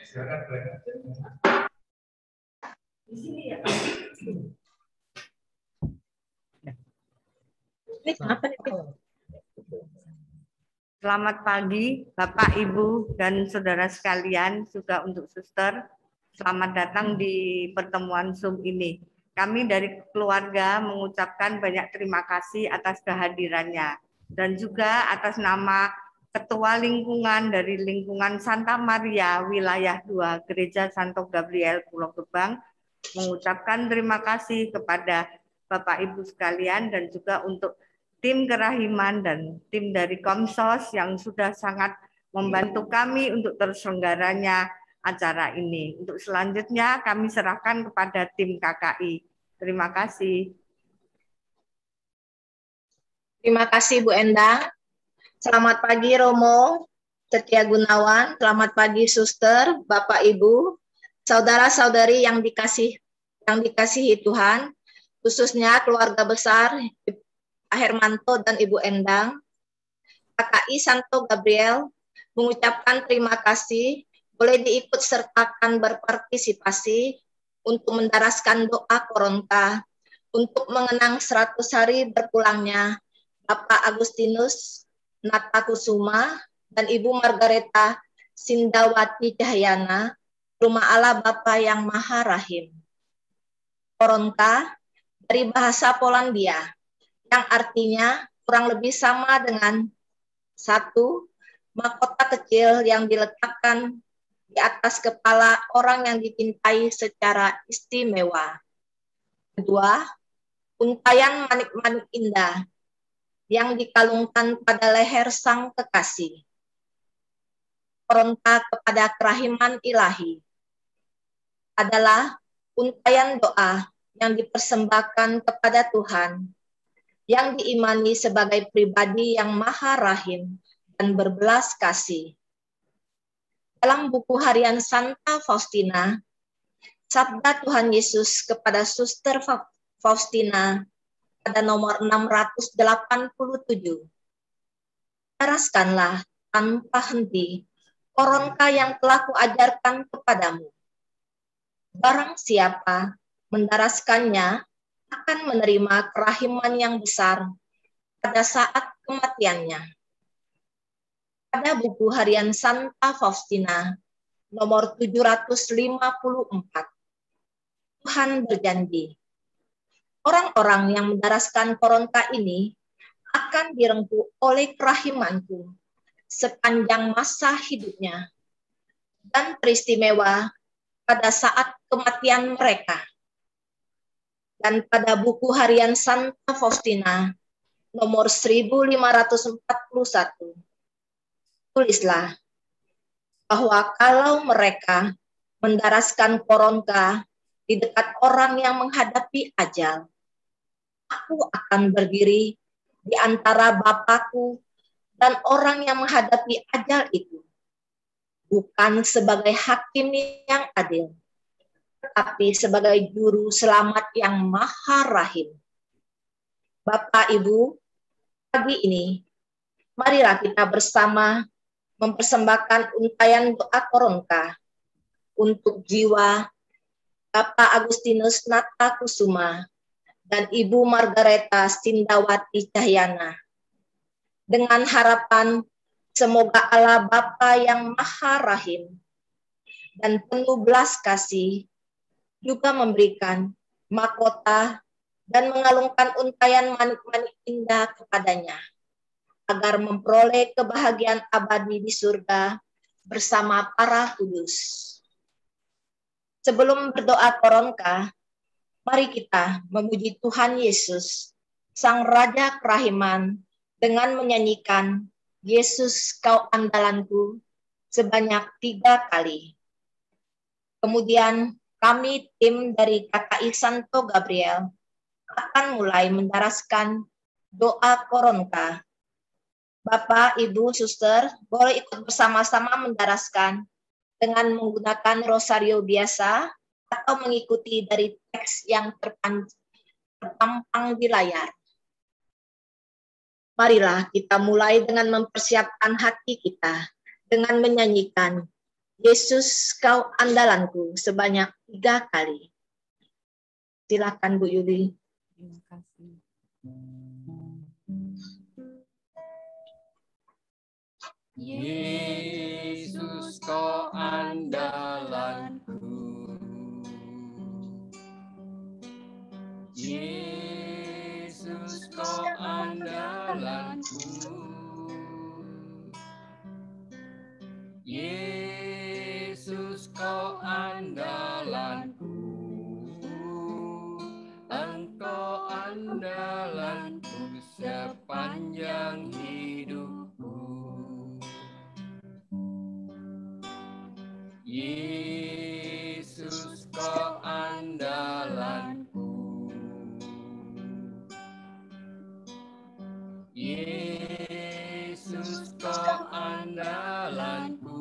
Selamat pagi Bapak, Ibu, dan saudara sekalian, juga untuk suster. Selamat datang di pertemuan Zoom ini. Kami dari keluarga mengucapkan banyak terima kasih atas kehadirannya. Dan juga atas nama Ketua Lingkungan dari Lingkungan Santa Maria Wilayah 2 Gereja Santo Gabriel Pulau Gebang, mengucapkan terima kasih kepada Bapak Ibu sekalian dan juga untuk tim kerahiman dan tim dari Komsos yang sudah sangat membantu kami untuk terselenggaranya acara ini. Untuk selanjutnya kami serahkan kepada tim KKI. Terima kasih. Terima kasih Bu Endang. Selamat pagi Romo Setia Gunawan. Selamat pagi Suster, Bapak Ibu, saudara-saudari yang dikasihi Tuhan, khususnya keluarga besar Pak Hermanto dan Ibu Endang. KKI Santo Gabriel mengucapkan terima kasih boleh diikut sertakan berpartisipasi untuk mendaraskan doa Koronta untuk mengenang 100 hari berpulangnya Bapak Agustinus Natakusuma dan Ibu Margareta Sindawati Cahyana, Rumah Allah Bapa yang Maha Rahim. Koronta dari bahasa Polandia yang artinya kurang lebih sama dengan 1. Mahkota kecil yang diletakkan di atas kepala orang yang dicintai secara istimewa. 2. Untayan manik-manik indah yang dikalungkan pada leher sang kekasih. Koronta kepada kerahiman ilahi adalah untayan doa yang dipersembahkan kepada Tuhan, yang diimani sebagai pribadi yang maha rahim dan berbelas kasih. Dalam buku harian Santa Faustina, sabda Tuhan Yesus kepada Suster Faustina pada nomor 687. Daraskanlah tanpa henti koronta yang telah kuajarkan kepadamu. Barang siapa mendaraskannya akan menerima kerahiman yang besar pada saat kematiannya. Pada buku harian Santa Faustina nomor 754, Tuhan berjanji, orang-orang yang mendaraskan koronta ini akan direngkuh oleh kerahimanku sepanjang masa hidupnya dan teristimewa pada saat kematian mereka. Dan pada buku harian Santa Faustina nomor 1541, tulislah bahwa kalau mereka mendaraskan koronta di dekat orang yang menghadapi ajal, aku akan berdiri di antara Bapakku dan orang yang menghadapi ajal itu, bukan sebagai hakim yang adil, tetapi sebagai juru selamat yang maha rahim. Bapak, Ibu, pagi ini, marilah kita bersama mempersembahkan untayan doa koronta untuk jiwa Bapak Agustinus Natakusuma dan Ibu Margareta Sindawati Cahyana, dengan harapan semoga Allah Bapa yang Maha Rahim dan penuh belas kasih juga memberikan mahkota dan mengalungkan untayan manik-manik indah kepadanya, agar memperoleh kebahagiaan abadi di surga bersama para kudus. Sebelum berdoa koronka, mari kita memuji Tuhan Yesus, Sang Raja Kerahiman, dengan menyanyikan Yesus Kau Andalanku sebanyak 3 kali. Kemudian kami tim dari KKI Santo Gabriel akan mulai mendaraskan doa koronta. Bapak, Ibu, Suster, boleh ikut bersama-sama mendaraskan dengan menggunakan rosario biasa atau mengikuti dari teks yang terpampang di layar. Marilah kita mulai dengan mempersiapkan hati kita dengan menyanyikan Yesus, kau andalanku, sebanyak 3 kali. Silakan Bu Yuli. Terima kasih. Yesus, kau andalanku. Yesus, kau andalanku. Yesus, kau andalanku. Engkau andalanku sepanjang hidupku. Yesus, kau andalanku. Yesus, kau andalanku.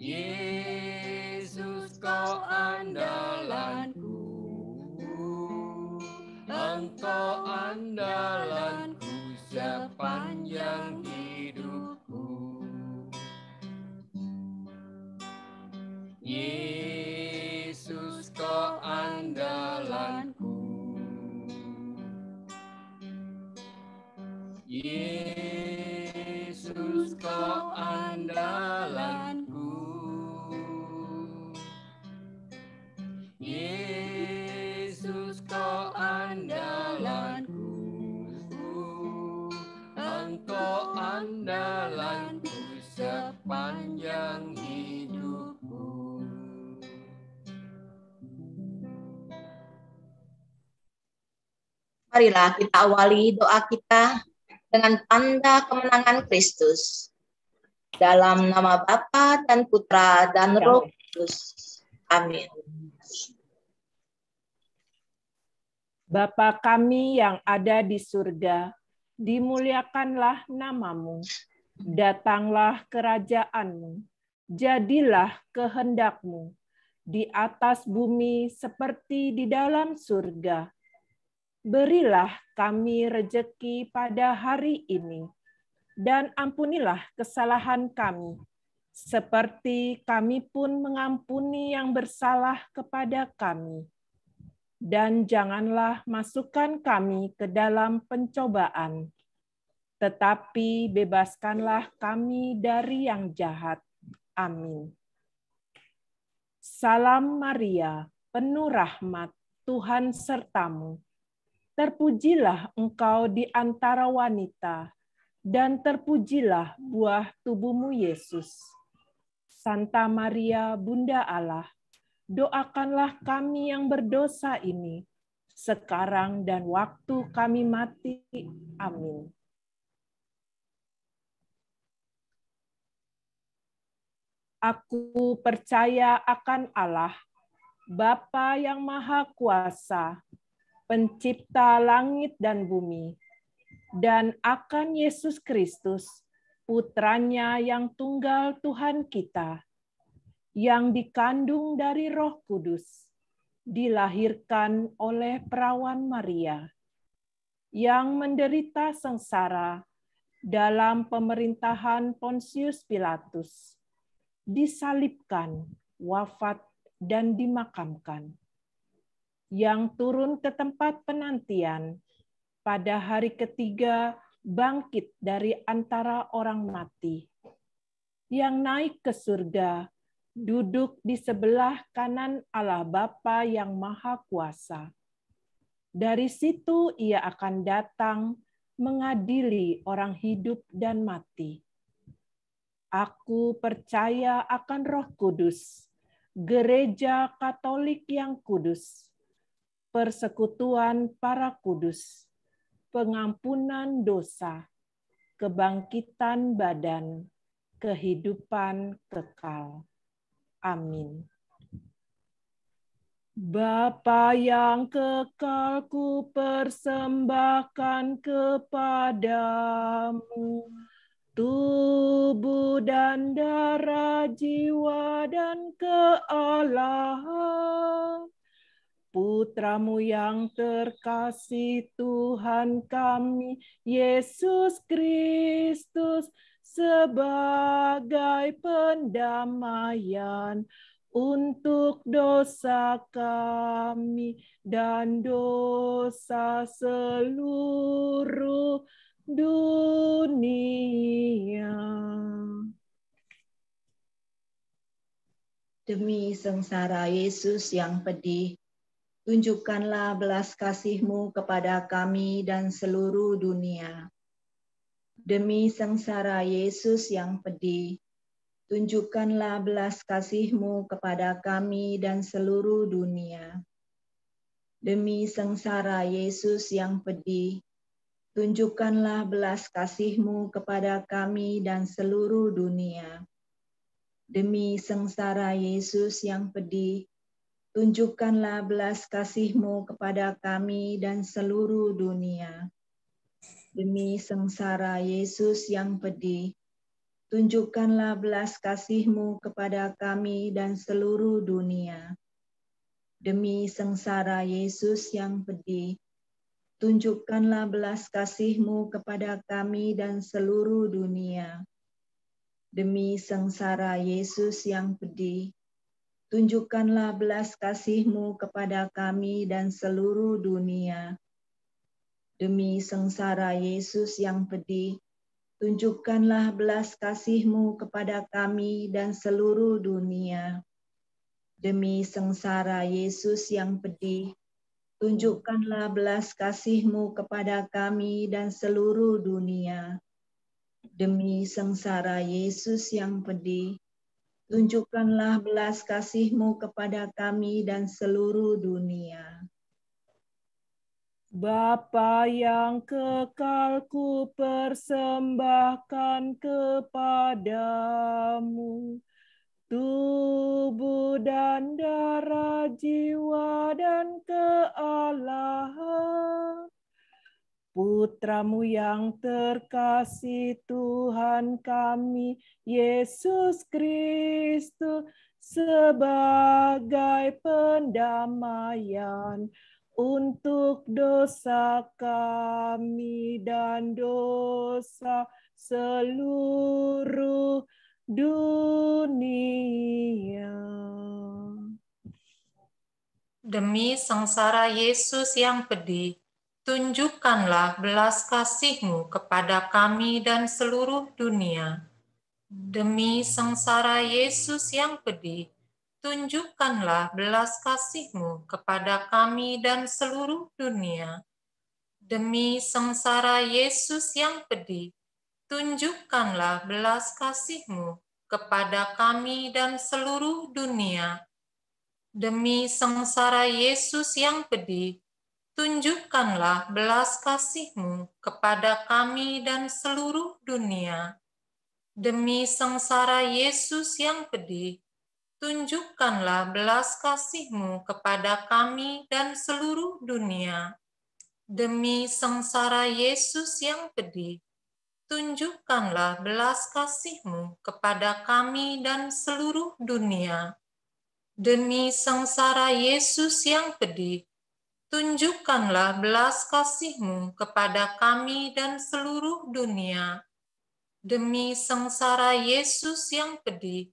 Yesus, kau andalanku. Engkau andalanku sepanjang hidupku. Yesus, kau andalanku. Yesus, kau andalanku. Yesus, kau andalanku. Engkau andalanku sepanjang hidupku. Marilah kita awali doa kita dengan tanda kemenangan Kristus. Dalam nama Bapa dan Putra dan Roh Kudus. Amin. Bapa kami yang ada di surga, dimuliakanlah namamu. Datanglah kerajaanmu. Jadilah kehendakmu di atas bumi seperti di dalam surga. Berilah kami rejeki pada hari ini, dan ampunilah kesalahan kami, seperti kami pun mengampuni yang bersalah kepada kami. Dan janganlah masukkan kami ke dalam pencobaan, tetapi bebaskanlah kami dari yang jahat. Amin. Salam Maria, penuh rahmat, Tuhan sertamu. Terpujilah engkau di antara wanita, dan terpujilah buah tubuhmu Yesus. Santa Maria, Bunda Allah, doakanlah kami yang berdosa ini, sekarang dan waktu kami mati. Amin. Aku percaya akan Allah, Bapa yang Maha Kuasa, Pencipta langit dan bumi, dan akan Yesus Kristus, Putranya yang tunggal Tuhan kita, yang dikandung dari Roh Kudus, dilahirkan oleh perawan Maria, yang menderita sengsara dalam pemerintahan Pontius Pilatus, disalibkan, wafat, dan dimakamkan, yang turun ke tempat penantian, pada hari ketiga bangkit dari antara orang mati, yang naik ke surga, duduk di sebelah kanan Allah Bapa yang Maha Kuasa. Dari situ ia akan datang mengadili orang hidup dan mati. Aku percaya akan Roh Kudus, Gereja Katolik yang kudus, persekutuan para kudus, pengampunan dosa, kebangkitan badan, kehidupan kekal. Amin. Bapa yang kekal, ku persembahkan kepadamu tubuh dan darah, jiwa dan kealahan Putramu yang terkasih, Tuhan kami, Yesus Kristus, sebagai pendamaian untuk dosa kami dan dosa seluruh dunia. Demi sengsara Yesus yang pedih, tunjukkanlah belas kasih-Mu kepada kami dan seluruh dunia. Demi sengsara Yesus yang pedih, tunjukkanlah belas kasih-Mu kepada kami dan seluruh dunia. Demi sengsara Yesus yang pedih, tunjukkanlah belas kasih-Mu kepada kami dan seluruh dunia. Demi sengsara Yesus yang pedih, tunjukkanlah belas kasih-Mu kepada kami dan seluruh dunia. Demi sengsara Yesus yang pedih, tunjukkanlah belas kasih-Mu kepada kami dan seluruh dunia. Demi sengsara Yesus yang pedih, tunjukkanlah belas kasih-Mu kepada kami dan seluruh dunia. Demi sengsara Yesus yang pedih, tunjukkanlah belas kasih-Mu kepada kami dan seluruh dunia. Demi sengsara Yesus yang pedih, tunjukkanlah belas kasih-Mu kepada kami dan seluruh dunia. Demi sengsara Yesus yang pedih, tunjukkanlah belas kasih-Mu kepada kami dan seluruh dunia. Demi sengsara Yesus yang pedih, tunjukkanlah belas kasih-Mu kepada kami dan seluruh dunia. Bapa yang kekal, ku persembahkan kepadamu tubuh dan darah, jiwa dan kealahan Putramu yang terkasih, Tuhan kami, Yesus Kristus, sebagai pendamaian untuk dosa kami dan dosa seluruh dunia. Demi sengsara Yesus yang pedih, tunjukkanlah belas kasih-Mu kepada kami dan seluruh dunia. Demi sengsara Yesus yang pedih, tunjukkanlah belas kasih-Mu kepada kami dan seluruh dunia. Demi sengsara Yesus yang pedih, tunjukkanlah belas kasih-Mu kepada kami dan seluruh dunia. Demi sengsara Yesus yang pedih, tunjukkanlah belas kasih-Mu kepada kami dan seluruh dunia. Demi sengsara Yesus yang pedih, tunjukkanlah belas kasih-Mu kepada kami dan seluruh dunia. Demi sengsara Yesus yang pedih, tunjukkanlah belas kasih-Mu kepada kami dan seluruh dunia. Demi sengsara Yesus yang pedih, tunjukkanlah belas kasih-Mu kepada kami dan seluruh dunia. Demi sengsara Yesus yang pedih,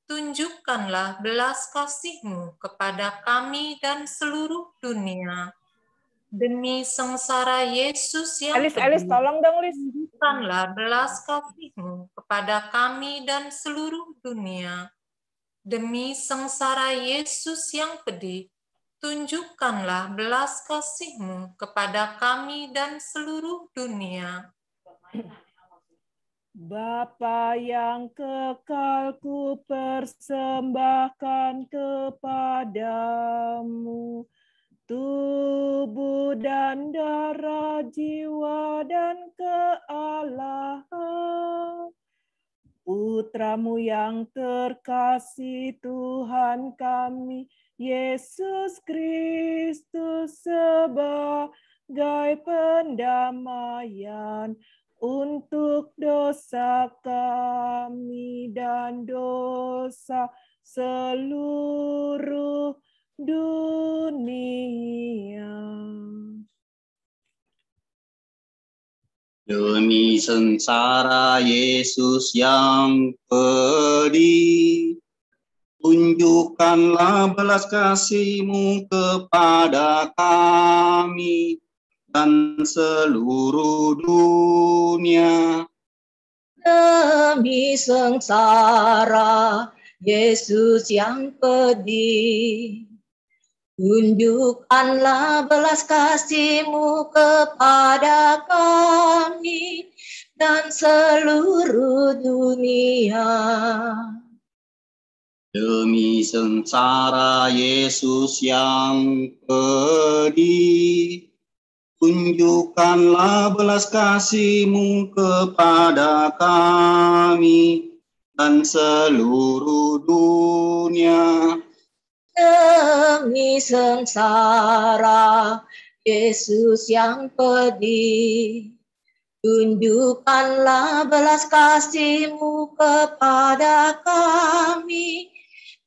tunjukkanlah belas kasih-Mu kepada kami dan seluruh dunia. Demi sengsara Yesus yang Elis, tolong dong, Lis. tunjukkanlah belas kasih-Mu kepada kami dan seluruh dunia. Demi sengsara Yesus yang pedih, tunjukkanlah belas kasih-Mu kepada kami dan seluruh dunia. Bapa yang kekal, ku persembahkan kepadamu tubuh dan darah, jiwa dan kealahan Putramu yang terkasih, Tuhan kami, Yesus Kristus, sebagai pendamaian untuk dosa kami dan dosa seluruh dunia. Demi sengsara Yesus yang pedih, tunjukkanlah belas kasih-Mu kepada kami dan seluruh dunia. Demi sengsara Yesus yang pedih, tunjukkanlah belas kasih-Mu kepada kami dan seluruh dunia. Demi sengsara Yesus yang pedih, tunjukkanlah belas kasih-Mu kepada kami dan seluruh dunia. Demi sengsara Yesus yang pedih, tunjukkanlah belas kasih-Mu kepada kami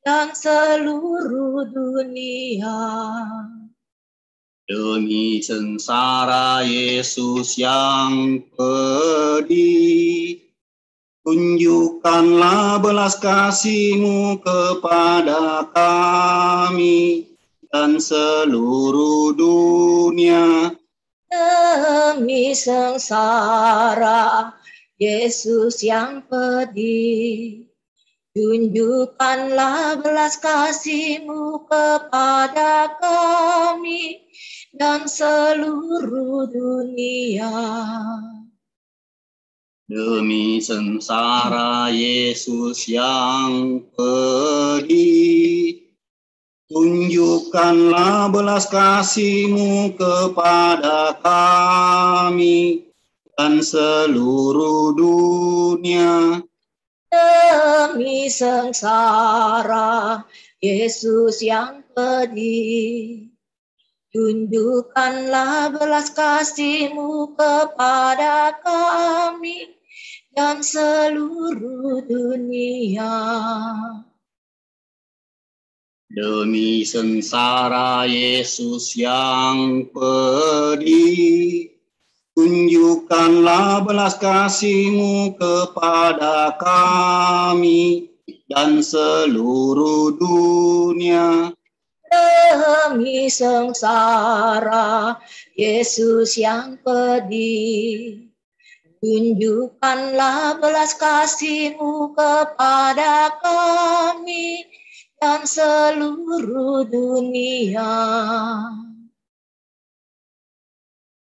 dan seluruh dunia. Demi sengsara Yesus yang pedih, tunjukkanlah belas kasih-Mu kepada kami dan seluruh dunia. Demi sengsara Yesus yang pedih, tunjukkanlah belas kasih-Mu kepada kami dan seluruh dunia. Demi sengsara Yesus yang pedih, tunjukkanlah belas kasih-Mu kepada kami dan seluruh dunia. Demi sengsara Yesus yang pedih, tunjukkanlah belas kasih-Mu kepada kami dan seluruh dunia. Demi sengsara Yesus yang pedih, tunjukkanlah belas kasih-Mu kepada kami dan seluruh dunia. Demi sengsara Yesus yang pedih, tunjukkanlah belas kasih-Mu kepada kami dan seluruh dunia.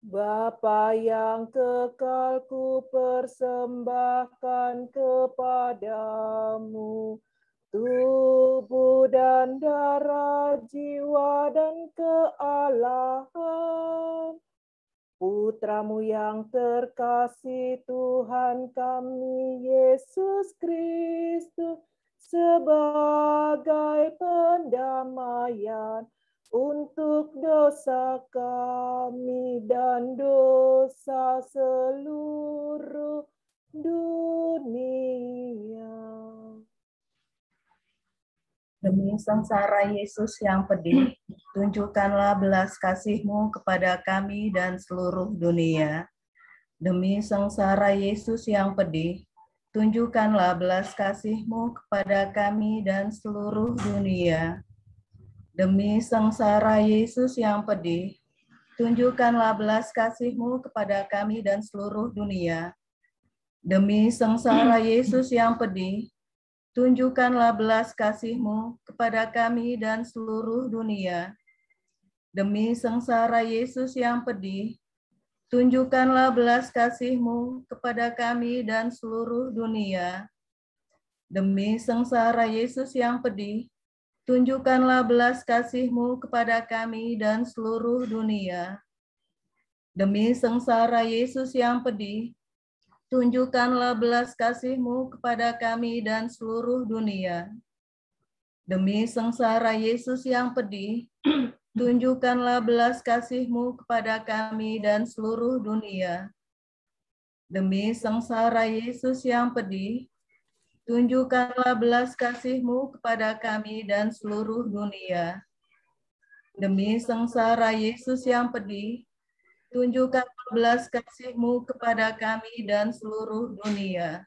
Bapa yang kekal, ku persembahkan kepadamu tubuh dan darah, jiwa dan kealahan Putra-Mu yang terkasih, Tuhan kami Yesus Kristus, sebagai pendamaian untuk dosa kami dan dosa seluruh dunia. Demi sengsara Yesus yang pedih, tunjukkanlah belas kasih-Mu kepada kami dan seluruh dunia. Demi sengsara Yesus yang pedih, tunjukkanlah belas kasih-Mu kepada kami dan seluruh dunia. Demi sengsara Yesus yang pedih, tunjukkanlah belas kasih-Mu kepada kami dan seluruh dunia. Demi sengsara Yesus yang pedih, tunjukkanlah belas kasih-Mu kepada kami dan seluruh dunia. Demi sengsara Yesus yang pedih, tunjukkanlah belas kasih-Mu kepada kami dan seluruh dunia. Demi sengsara Yesus yang pedih, tunjukkanlah belas kasih-Mu kepada kami dan seluruh dunia. Demi sengsara Yesus yang pedih, tunjukkanlah belas kasih-Mu kepada kami dan seluruh dunia. Demi sengsara Yesus yang pedih, tunjukkanlah belas kasih-Mu kepada kami dan seluruh dunia. Demi sengsara Yesus yang pedih, tunjukkanlah belas kasih-Mu kepada kami dan seluruh dunia. Demi sengsara Yesus yang pedih, Tunjukkan belas kasih-Mu kepada kami dan seluruh dunia.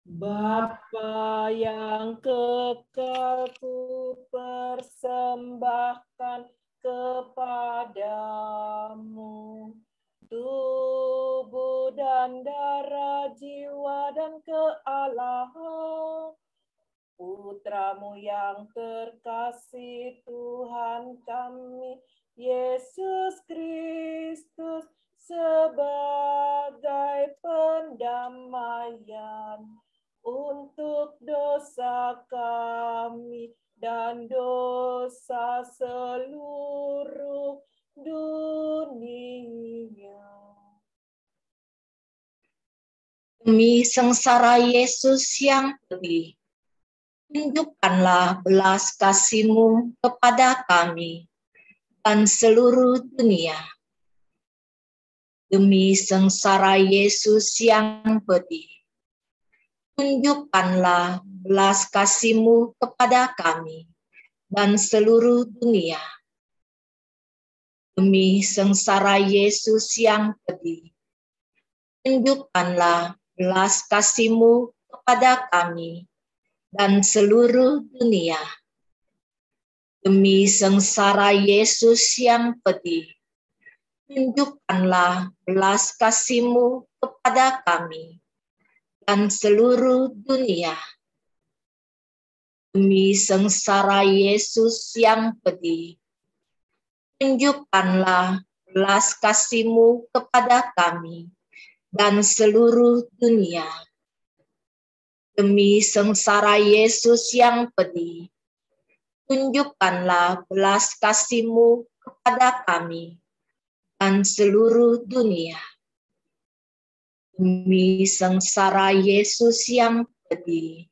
Bapa yang kekal, ku persembahkan kepadamu tubuh dan darah, jiwa dan kealahan Putramu yang terkasih, Tuhan kami Yesus Kristus, sebagai pendamaian untuk dosa kami dan dosa seluruh dunia. Demi sengsara Yesus yang pedih, tunjukkanlah belas kasih-Mu kepada kami dan seluruh dunia. Demi sengsara Yesus yang pedih, tunjukkanlah belas kasih-Mu kepada kami dan seluruh dunia. Demi sengsara Yesus yang pedih, tunjukkanlah belas kasih-Mu kepada kami dan seluruh dunia. Demi sengsara Yesus yang pedih, tunjukkanlah belas kasih-Mu kepada kami dan seluruh dunia. Demi sengsara Yesus yang pedih, tunjukkanlah belas kasih-Mu kepada kami dan seluruh dunia. Demi sengsara Yesus yang pedih, tunjukkanlah belas kasih-Mu kepada kami dan seluruh dunia. Demi sengsara Yesus yang pedih,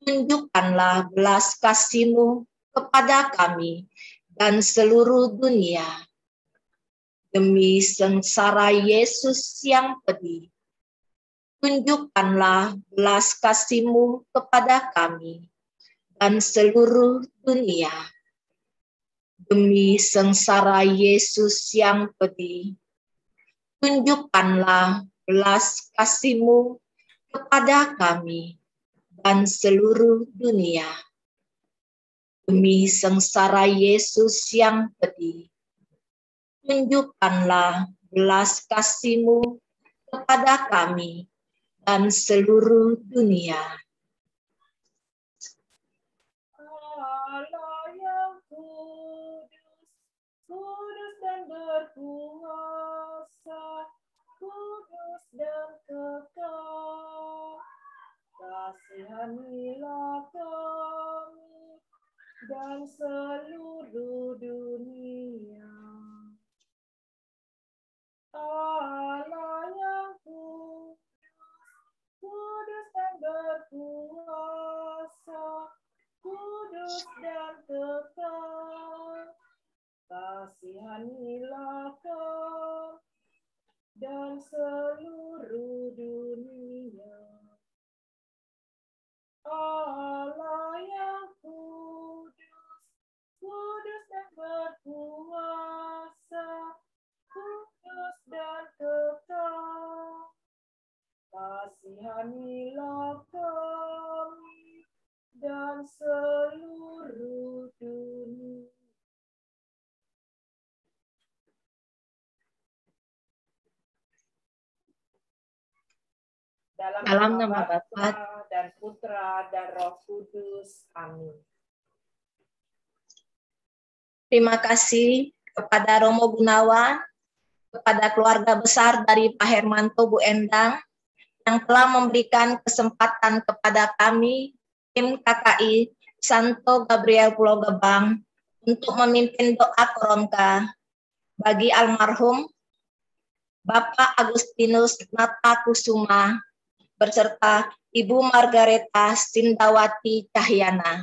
tunjukkanlah belas kasih-Mu kepada kami dan seluruh dunia. Demi sengsara Yesus yang pedih, tunjukkanlah belas kasih-Mu kepada kami dan seluruh dunia. Demi sengsara Yesus yang pedih, tunjukkanlah belas kasih-Mu kepada kami dan seluruh dunia. Demi sengsara Yesus yang pedih, tunjukkanlah belas kasih-Mu kepada kami dan seluruh dunia. Allah yang kudus, kudus dan berkuasa, kudus dan kekal, kasihanilah kami dan seluruh dunia. Allah yang kudus, kudus dan berkuasa, kudus dan kekal, kasihanilah kami dan seluruh dunia. Allah yang kudus, kudus dan berkuasa, kudus dan kekal, kasihanilah kami dan seluruh dunia. Dalam nama Bapa dan Putra dan Roh Kudus. Amin. Terima kasih kepada Romo Gunawan, kepada keluarga besar dari Pak Hermanto, Bu Endang, yang telah memberikan kesempatan kepada kami, tim KKI Santo Gabriel Pulau Gebang, untuk memimpin doa koronka bagi almarhum Bapak Agustinus Nata Kusuma, beserta Ibu Margareta Sindawati Cahyana.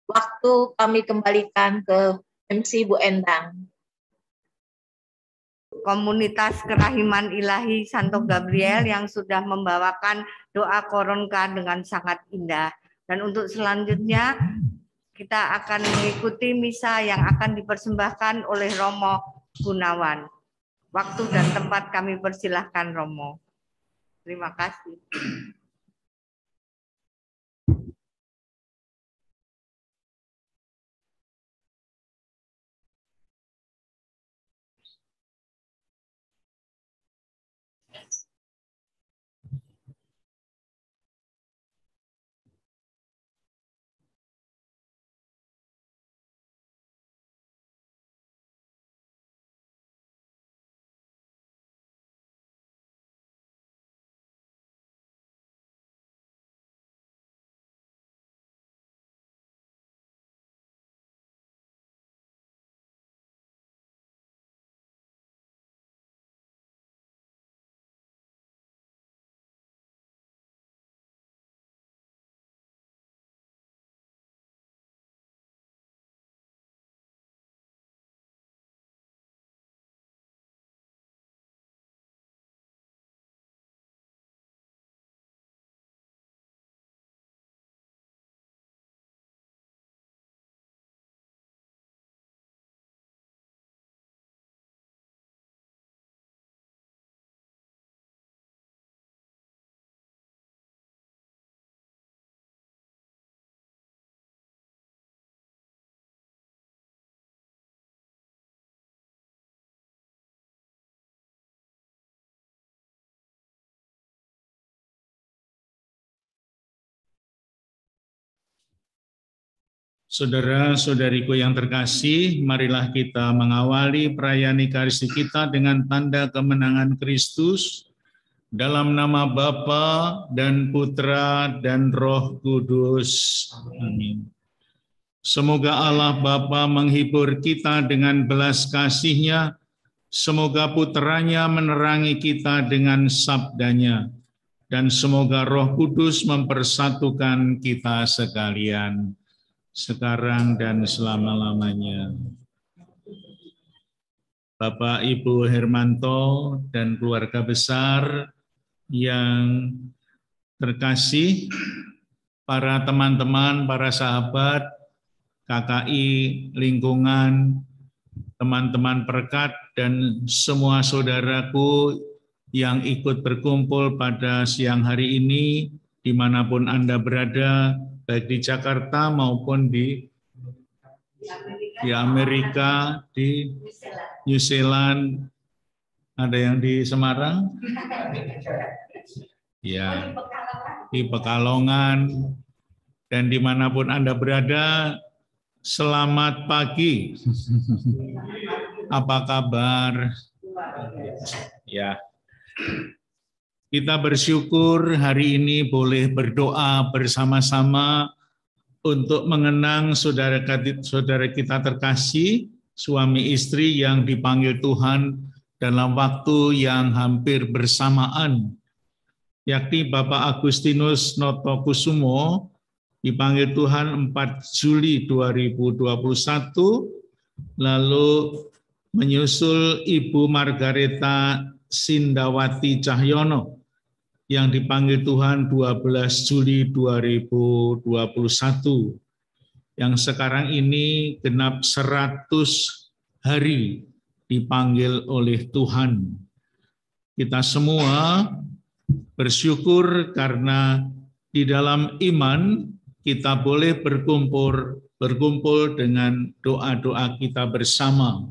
Waktu kami kembalikan ke MC Bu Endang. Komunitas Kerahiman Ilahi Santo Gabriel yang sudah membawakan doa koronka dengan sangat indah. Dan untuk selanjutnya kita akan mengikuti misa yang akan dipersembahkan oleh Romo Gunawan. Waktu dan tempat kami persilahkan Romo. Terima kasih. Saudara-saudariku yang terkasih, marilah kita mengawali perayaan Ekaristi kita dengan tanda kemenangan Kristus dalam nama Bapa dan Putra dan Roh Kudus. Amin. Semoga Allah Bapa menghibur kita dengan belas kasih-Nya, semoga Putranya menerangi kita dengan sabdanya, dan semoga Roh Kudus mempersatukan kita sekalian, sekarang dan selama-lamanya. Bapak Ibu Hermanto dan keluarga besar yang terkasih, para teman-teman, para sahabat, KKI, lingkungan, teman-teman perekat, dan semua saudaraku yang ikut berkumpul pada siang hari ini, dimanapun Anda berada, baik di Jakarta maupun di Amerika, di New Zealand, ada yang di Semarang, ya, di Pekalongan, dan dimanapun Anda berada, selamat pagi. Apa kabar? Ya. Kita bersyukur hari ini boleh berdoa bersama-sama untuk mengenang saudara kita terkasih, suami istri yang dipanggil Tuhan dalam waktu yang hampir bersamaan, yakni Bapak Agustinus Notokusumo dipanggil Tuhan 4 Juli 2021, lalu menyusul Ibu Margareta Sindawati Cahyono yang dipanggil Tuhan 12 Juli 2021, yang sekarang ini genap 100 hari dipanggil oleh Tuhan. Kita semua bersyukur karena di dalam iman kita boleh berkumpul dengan doa-doa kita bersama.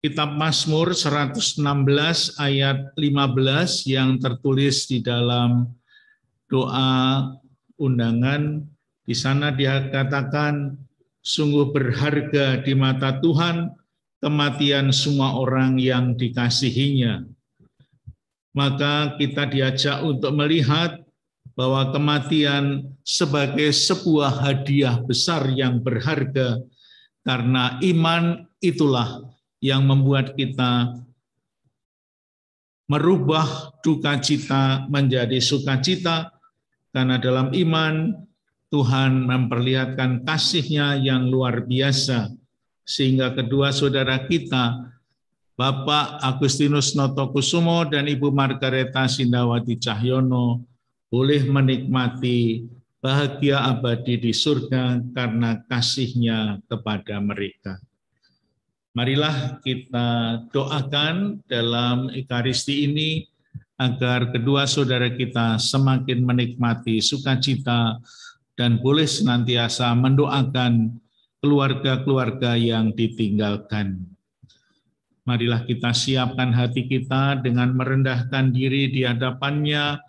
Kitab Mazmur 116 ayat 15 yang tertulis di dalam doa undangan, di sana dia katakan, sungguh berharga di mata Tuhan kematian semua orang yang dikasihinya. Maka kita diajak untuk melihat bahwa kematian sebagai sebuah hadiah besar yang berharga, karena iman itulah yang membuat kita merubah duka cita menjadi sukacita, karena dalam iman Tuhan memperlihatkan kasih-Nya yang luar biasa, sehingga kedua saudara kita, Bapak Agustinus Notokusumo dan Ibu Margareta Sindawati Cahyono, boleh menikmati bahagia abadi di surga karena kasih-Nya kepada mereka. Marilah kita doakan dalam Ekaristi ini agar kedua saudara kita semakin menikmati sukacita dan boleh senantiasa mendoakan keluarga-keluarga yang ditinggalkan. Marilah kita siapkan hati kita dengan merendahkan diri di hadapannya.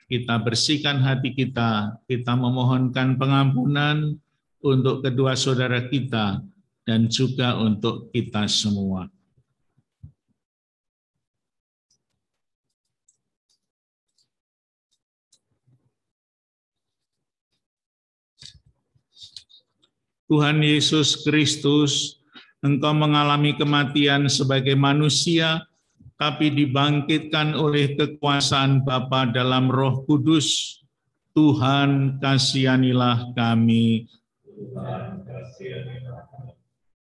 Kita bersihkan hati kita memohonkan pengampunan untuk kedua saudara kita dan juga untuk kita semua. Tuhan Yesus Kristus, Engkau mengalami kematian sebagai manusia, tapi dibangkitkan oleh kekuasaan Bapa dalam Roh Kudus. Tuhan, kasihanilah kami.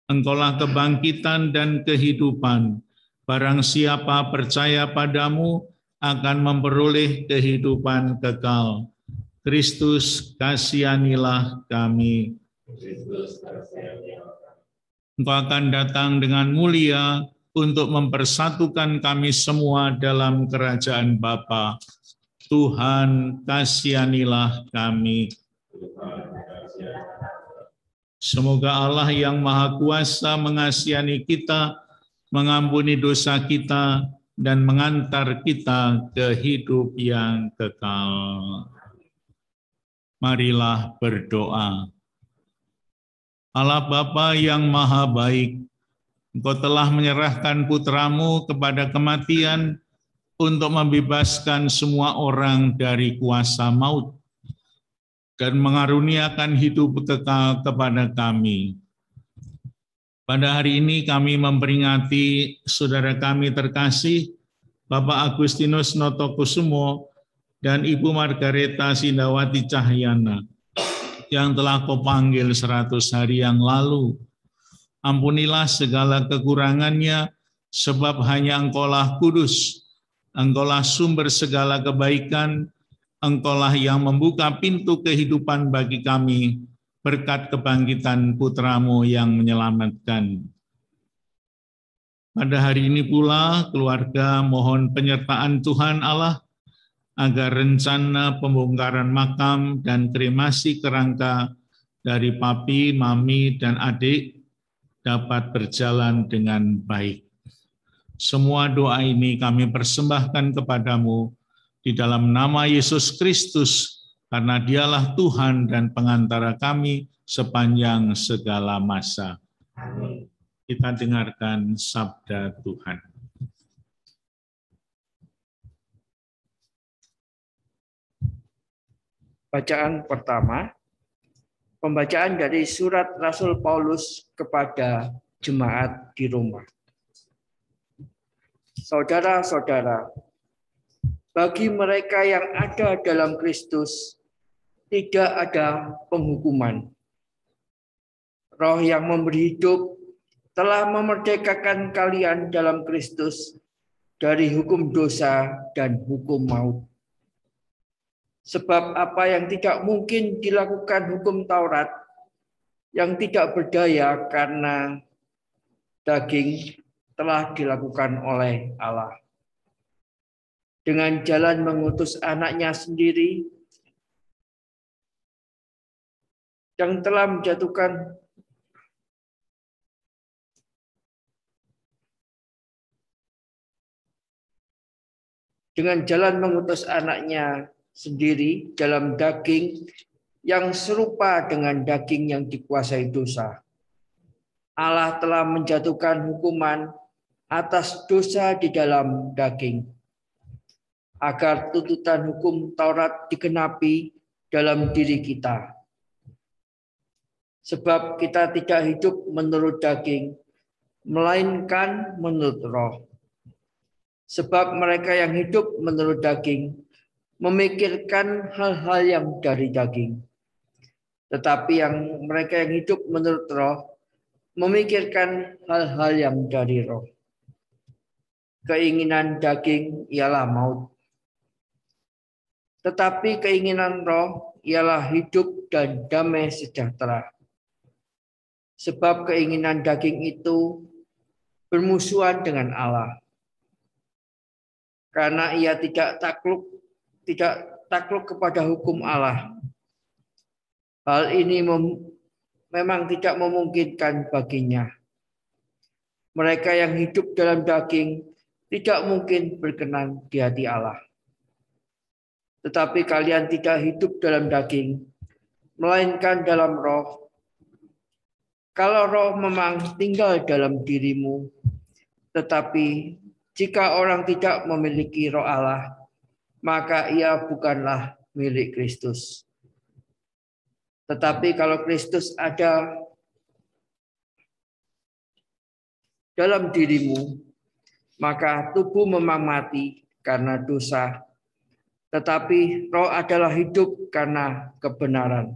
Engkaulah kebangkitan dan kehidupan. Barang siapa percaya padamu akan memperoleh kehidupan kekal. Kristus, kasihanilah kami. Engkau akan datang dengan mulia untuk mempersatukan kami semua dalam kerajaan Bapa. Tuhan, kasihanilah kami. Semoga Allah yang Maha Kuasa mengasihani kita, mengampuni dosa kita, dan mengantar kita ke hidup yang kekal. Marilah berdoa. Allah Bapa yang Maha Baik, Engkau telah menyerahkan putra-Mu kepada kematian untuk membebaskan semua orang dari kuasa maut dan mengaruniakan hidup kekal kepada kami. Pada hari ini kami memperingati saudara kami terkasih, Bapak Agustinus Notokusumo dan Ibu Margareta Sindawati Cahyana, yang telah Kau panggil 100 hari yang lalu. Ampunilah segala kekurangannya, sebab hanya Engkaulah kudus, Engkaulah sumber segala kebaikan, Engkaulah yang membuka pintu kehidupan bagi kami, berkat kebangkitan putra-Mu yang menyelamatkan. Pada hari ini pula, keluarga mohon penyertaan Tuhan Allah, agar rencana pembongkaran makam dan kremasi kerangka dari papi, mami, dan adik dapat berjalan dengan baik. Semua doa ini kami persembahkan kepadamu di dalam nama Yesus Kristus, karena Dialah Tuhan dan pengantara kami sepanjang segala masa. Amin. Kita dengarkan sabda Tuhan. Bacaan pertama, pembacaan dari surat Rasul Paulus kepada jemaat di Roma. Saudara-saudara, bagi mereka yang ada dalam Kristus, tidak ada penghukuman. Roh yang memberi hidup telah memerdekakan kalian dalam Kristus dari hukum dosa dan hukum maut. Sebab apa yang tidak mungkin dilakukan hukum Taurat, yang tidak berdaya karena daging, telah dilakukan oleh Allah. Dengan jalan mengutus anaknya sendiri, yang telah menjatuhkan sendiri dalam daging yang serupa dengan daging yang dikuasai dosa. Allah telah menjatuhkan hukuman atas dosa di dalam daging, agar tuntutan hukum Taurat digenapi dalam diri kita. Sebab kita tidak hidup menurut daging, melainkan menurut Roh. Sebab mereka yang hidup menurut daging memikirkan hal-hal yang dari daging. Tetapi yang mereka yang hidup menurut Roh memikirkan hal-hal yang dari Roh. Keinginan daging ialah maut. Tetapi keinginan Roh ialah hidup dan damai sejahtera. Sebab keinginan daging itu bermusuhan dengan Allah. Karena ia tidak takluk kepada hukum Allah. Hal ini memang tidak memungkinkan baginya. Mereka yang hidup dalam daging tidak mungkin berkenan di hati Allah. Tetapi kalian tidak hidup dalam daging, melainkan dalam roh. Kalau roh memang tinggal dalam dirimu, tetapi jika orang tidak memiliki roh Allah, maka ia bukanlah milik Kristus. Tetapi kalau Kristus ada dalam dirimu, maka tubuh memang mati karena dosa, tetapi roh adalah hidup karena kebenaran.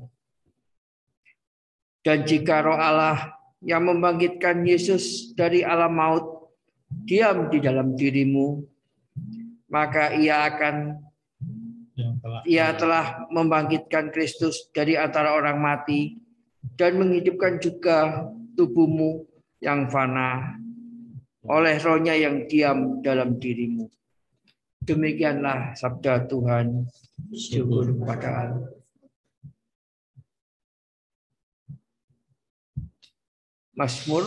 Dan jika roh Allah yang membangkitkan Yesus dari alam maut diam di dalam dirimu, maka ia telah membangkitkan Kristus dari antara orang mati dan menghidupkan juga tubuhmu yang fana oleh rohnya yang diam dalam dirimu. Demikianlah sabda Tuhan. Syukur kepada Allah. Mazmur,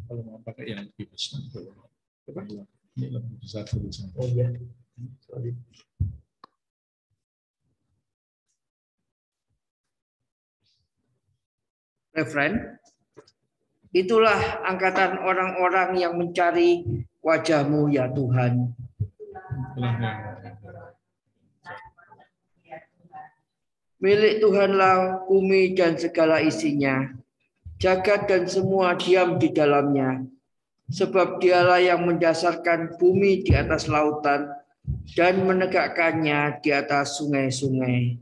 kalau mau pakai yang lebih besar, ini lebih besar tulisan. Oh ya, sorry. Referen, itulah angkatan orang-orang yang mencari wajah-Mu ya Tuhan. Milik Tuhanlah bumi dan segala isinya, jagat dan semua diam di dalamnya. Sebab dialah yang mendasarkan bumi di atas lautan dan menegakkannya di atas sungai-sungai.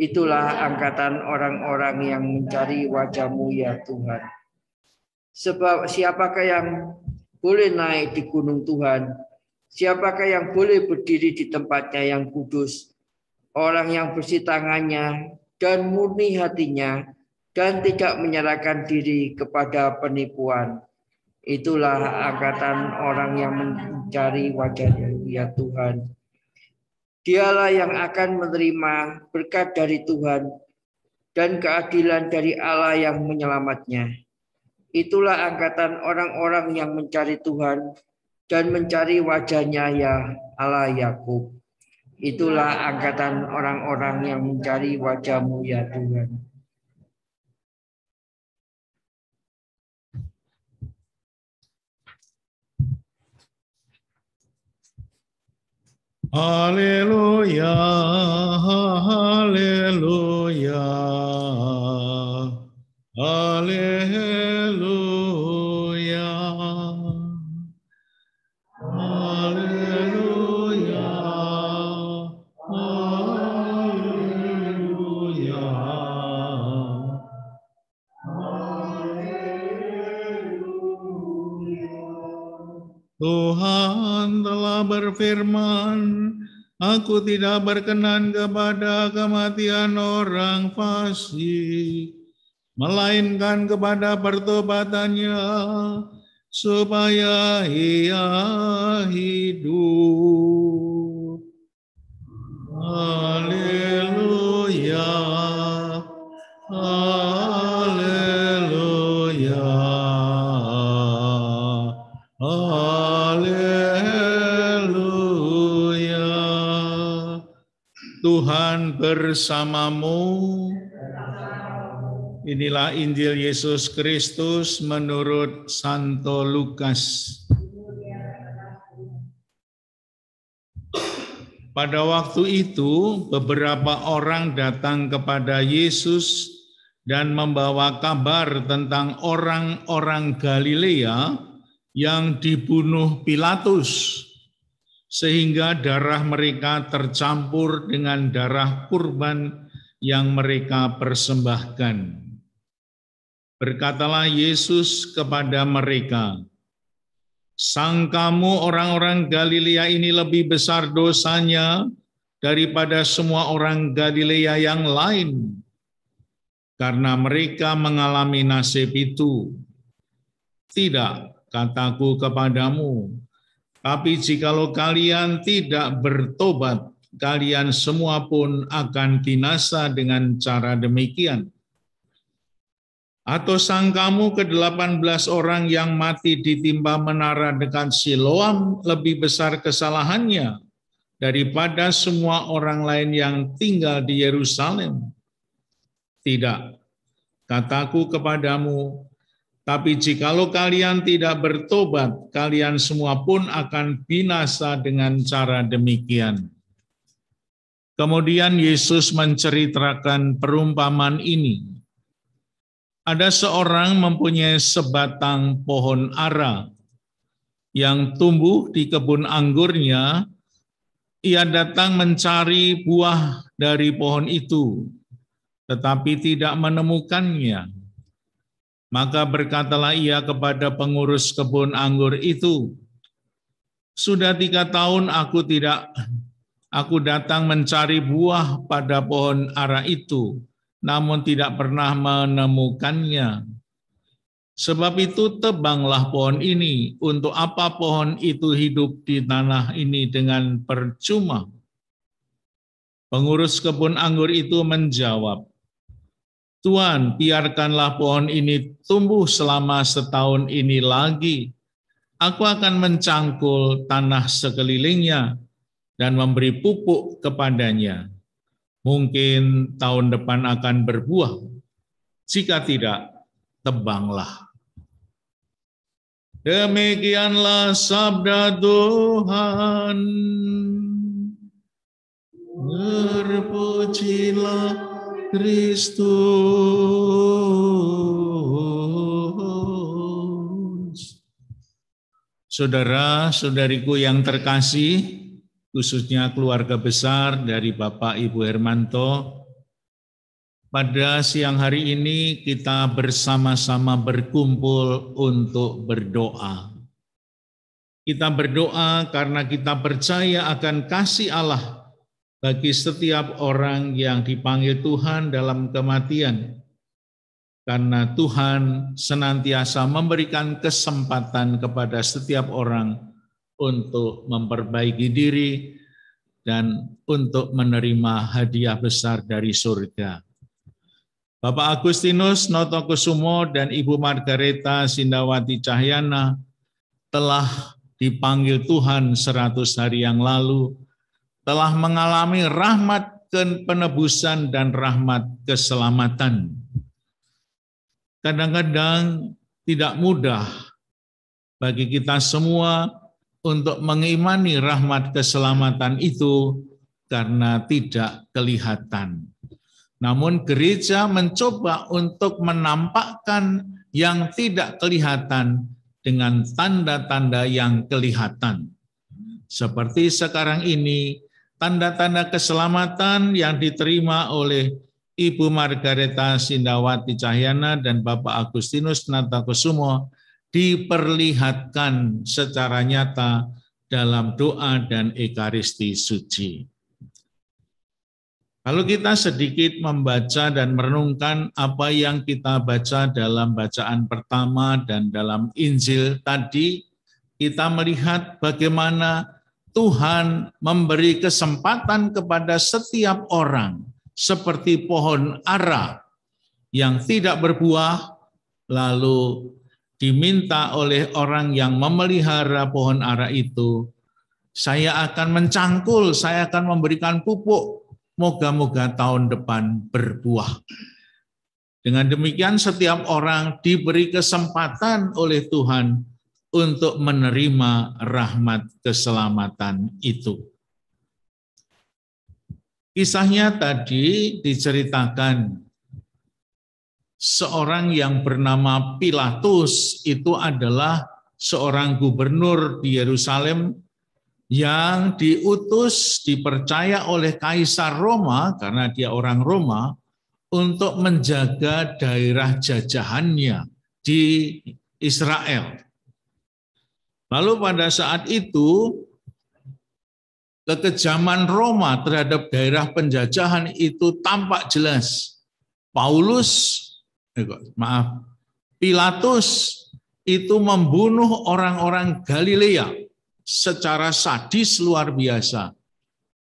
Itulah angkatan orang-orang yang mencari wajah-Mu ya Tuhan. Sebab siapakah yang boleh naik di gunung Tuhan? Siapakah yang boleh berdiri di tempatnya yang kudus? Orang yang bersih tangannya dan murni hatinya, dan tidak menyerahkan diri kepada penipuan. Itulah angkatan orang yang mencari wajah-Mu ya Tuhan. Dialah yang akan menerima berkat dari Tuhan dan keadilan dari Allah yang menyelamatnya. Itulah angkatan orang-orang yang mencari Tuhan dan mencari wajah-Nya ya Allah Yakub. Itulah angkatan orang-orang yang mencari wajah-Mu ya Tuhan. Haleluya, haleluya, haleluya, haleluya, haleluya, Tuhan telah berfirman, Aku tidak berkenan kepada kematian orang fasik, melainkan kepada pertobatannya, supaya ia hidup. Haleluya, haleluya, haleluya. Tuhan bersamamu. Inilah Injil Yesus Kristus menurut Santo Lukas. Pada waktu itu, beberapa orang datang kepada Yesus dan membawa kabar tentang orang-orang Galilea yang dibunuh Pilatus, sehingga darah mereka tercampur dengan darah kurban yang mereka persembahkan. Berkatalah Yesus kepada mereka, "Sangkamu orang-orang Galilea ini lebih besar dosanya daripada semua orang Galilea yang lain, karena mereka mengalami nasib itu. Tidak, kataku kepadamu, tapi jikalau kalian tidak bertobat, kalian semua pun akan binasa dengan cara demikian. Atau sangkamu ke-18 orang yang mati ditimpa menara dekat Siloam lebih besar kesalahannya daripada semua orang lain yang tinggal di Yerusalem? Tidak, kataku kepadamu, tapi jikalau kalian tidak bertobat, kalian semua pun akan binasa dengan cara demikian. Kemudian Yesus menceritakan perumpamaan ini. Ada seorang mempunyai sebatang pohon ara yang tumbuh di kebun anggurnya. Ia datang mencari buah dari pohon itu, tetapi tidak menemukannya. Maka berkatalah ia kepada pengurus kebun anggur itu, "Sudah 3 tahun aku datang mencari buah pada pohon ara itu, namun tidak pernah menemukannya. Sebab itu tebanglah pohon ini. Untuk apa pohon itu hidup di tanah ini dengan percuma?" Pengurus kebun anggur itu menjawab, "Tuan, biarkanlah pohon ini tumbuh selama 1 tahun ini lagi. Aku akan mencangkul tanah sekelilingnya dan memberi pupuk kepadanya. Mungkin tahun depan akan berbuah. Jika tidak, tebanglah." Demikianlah sabda Tuhan. Terpujilah Kristus. Saudara-saudariku yang terkasih, khususnya keluarga besar dari Bapak Ibu Hermanto, pada siang hari ini kita bersama-sama berkumpul untuk berdoa. Kita berdoa karena kita percaya akan kasih Allah bagi setiap orang yang dipanggil Tuhan dalam kematian. Karena Tuhan senantiasa memberikan kesempatan kepada setiap orang untuk memperbaiki diri dan untuk menerima hadiah besar dari surga. Bapak Agustinus Notokusumo dan Ibu Margareta Sindawati Cahyana telah dipanggil Tuhan 100 hari yang lalu, telah mengalami rahmat penebusan dan rahmat keselamatan. Kadang-kadang tidak mudah bagi kita semua untuk mengimani rahmat keselamatan itu karena tidak kelihatan. Namun gereja mencoba untuk menampakkan yang tidak kelihatan dengan tanda-tanda yang kelihatan. Seperti sekarang ini, tanda-tanda keselamatan yang diterima oleh Ibu Margareta Sindawati Cahyana dan Bapak Agustinus Natakusumo diperlihatkan secara nyata dalam doa dan ekaristi suci. Kalau kita sedikit membaca dan merenungkan apa yang kita baca dalam bacaan pertama dan dalam Injil tadi, kita melihat bagaimana Tuhan memberi kesempatan kepada setiap orang seperti pohon ara yang tidak berbuah, lalu diminta oleh orang yang memelihara pohon ara itu, "Saya akan mencangkul, saya akan memberikan pupuk, moga-moga tahun depan berbuah." Dengan demikian setiap orang diberi kesempatan oleh Tuhan untuk menerima rahmat keselamatan itu. Kisahnya tadi diceritakan seorang yang bernama Pilatus, itu adalah seorang gubernur di Yerusalem yang diutus, dipercaya oleh Kaisar Roma, karena dia orang Roma, untuk menjaga daerah jajahannya di Israel. Lalu pada saat itu, kekejaman Roma terhadap daerah penjajahan itu tampak jelas. Pilatus itu membunuh orang-orang Galilea secara sadis luar biasa.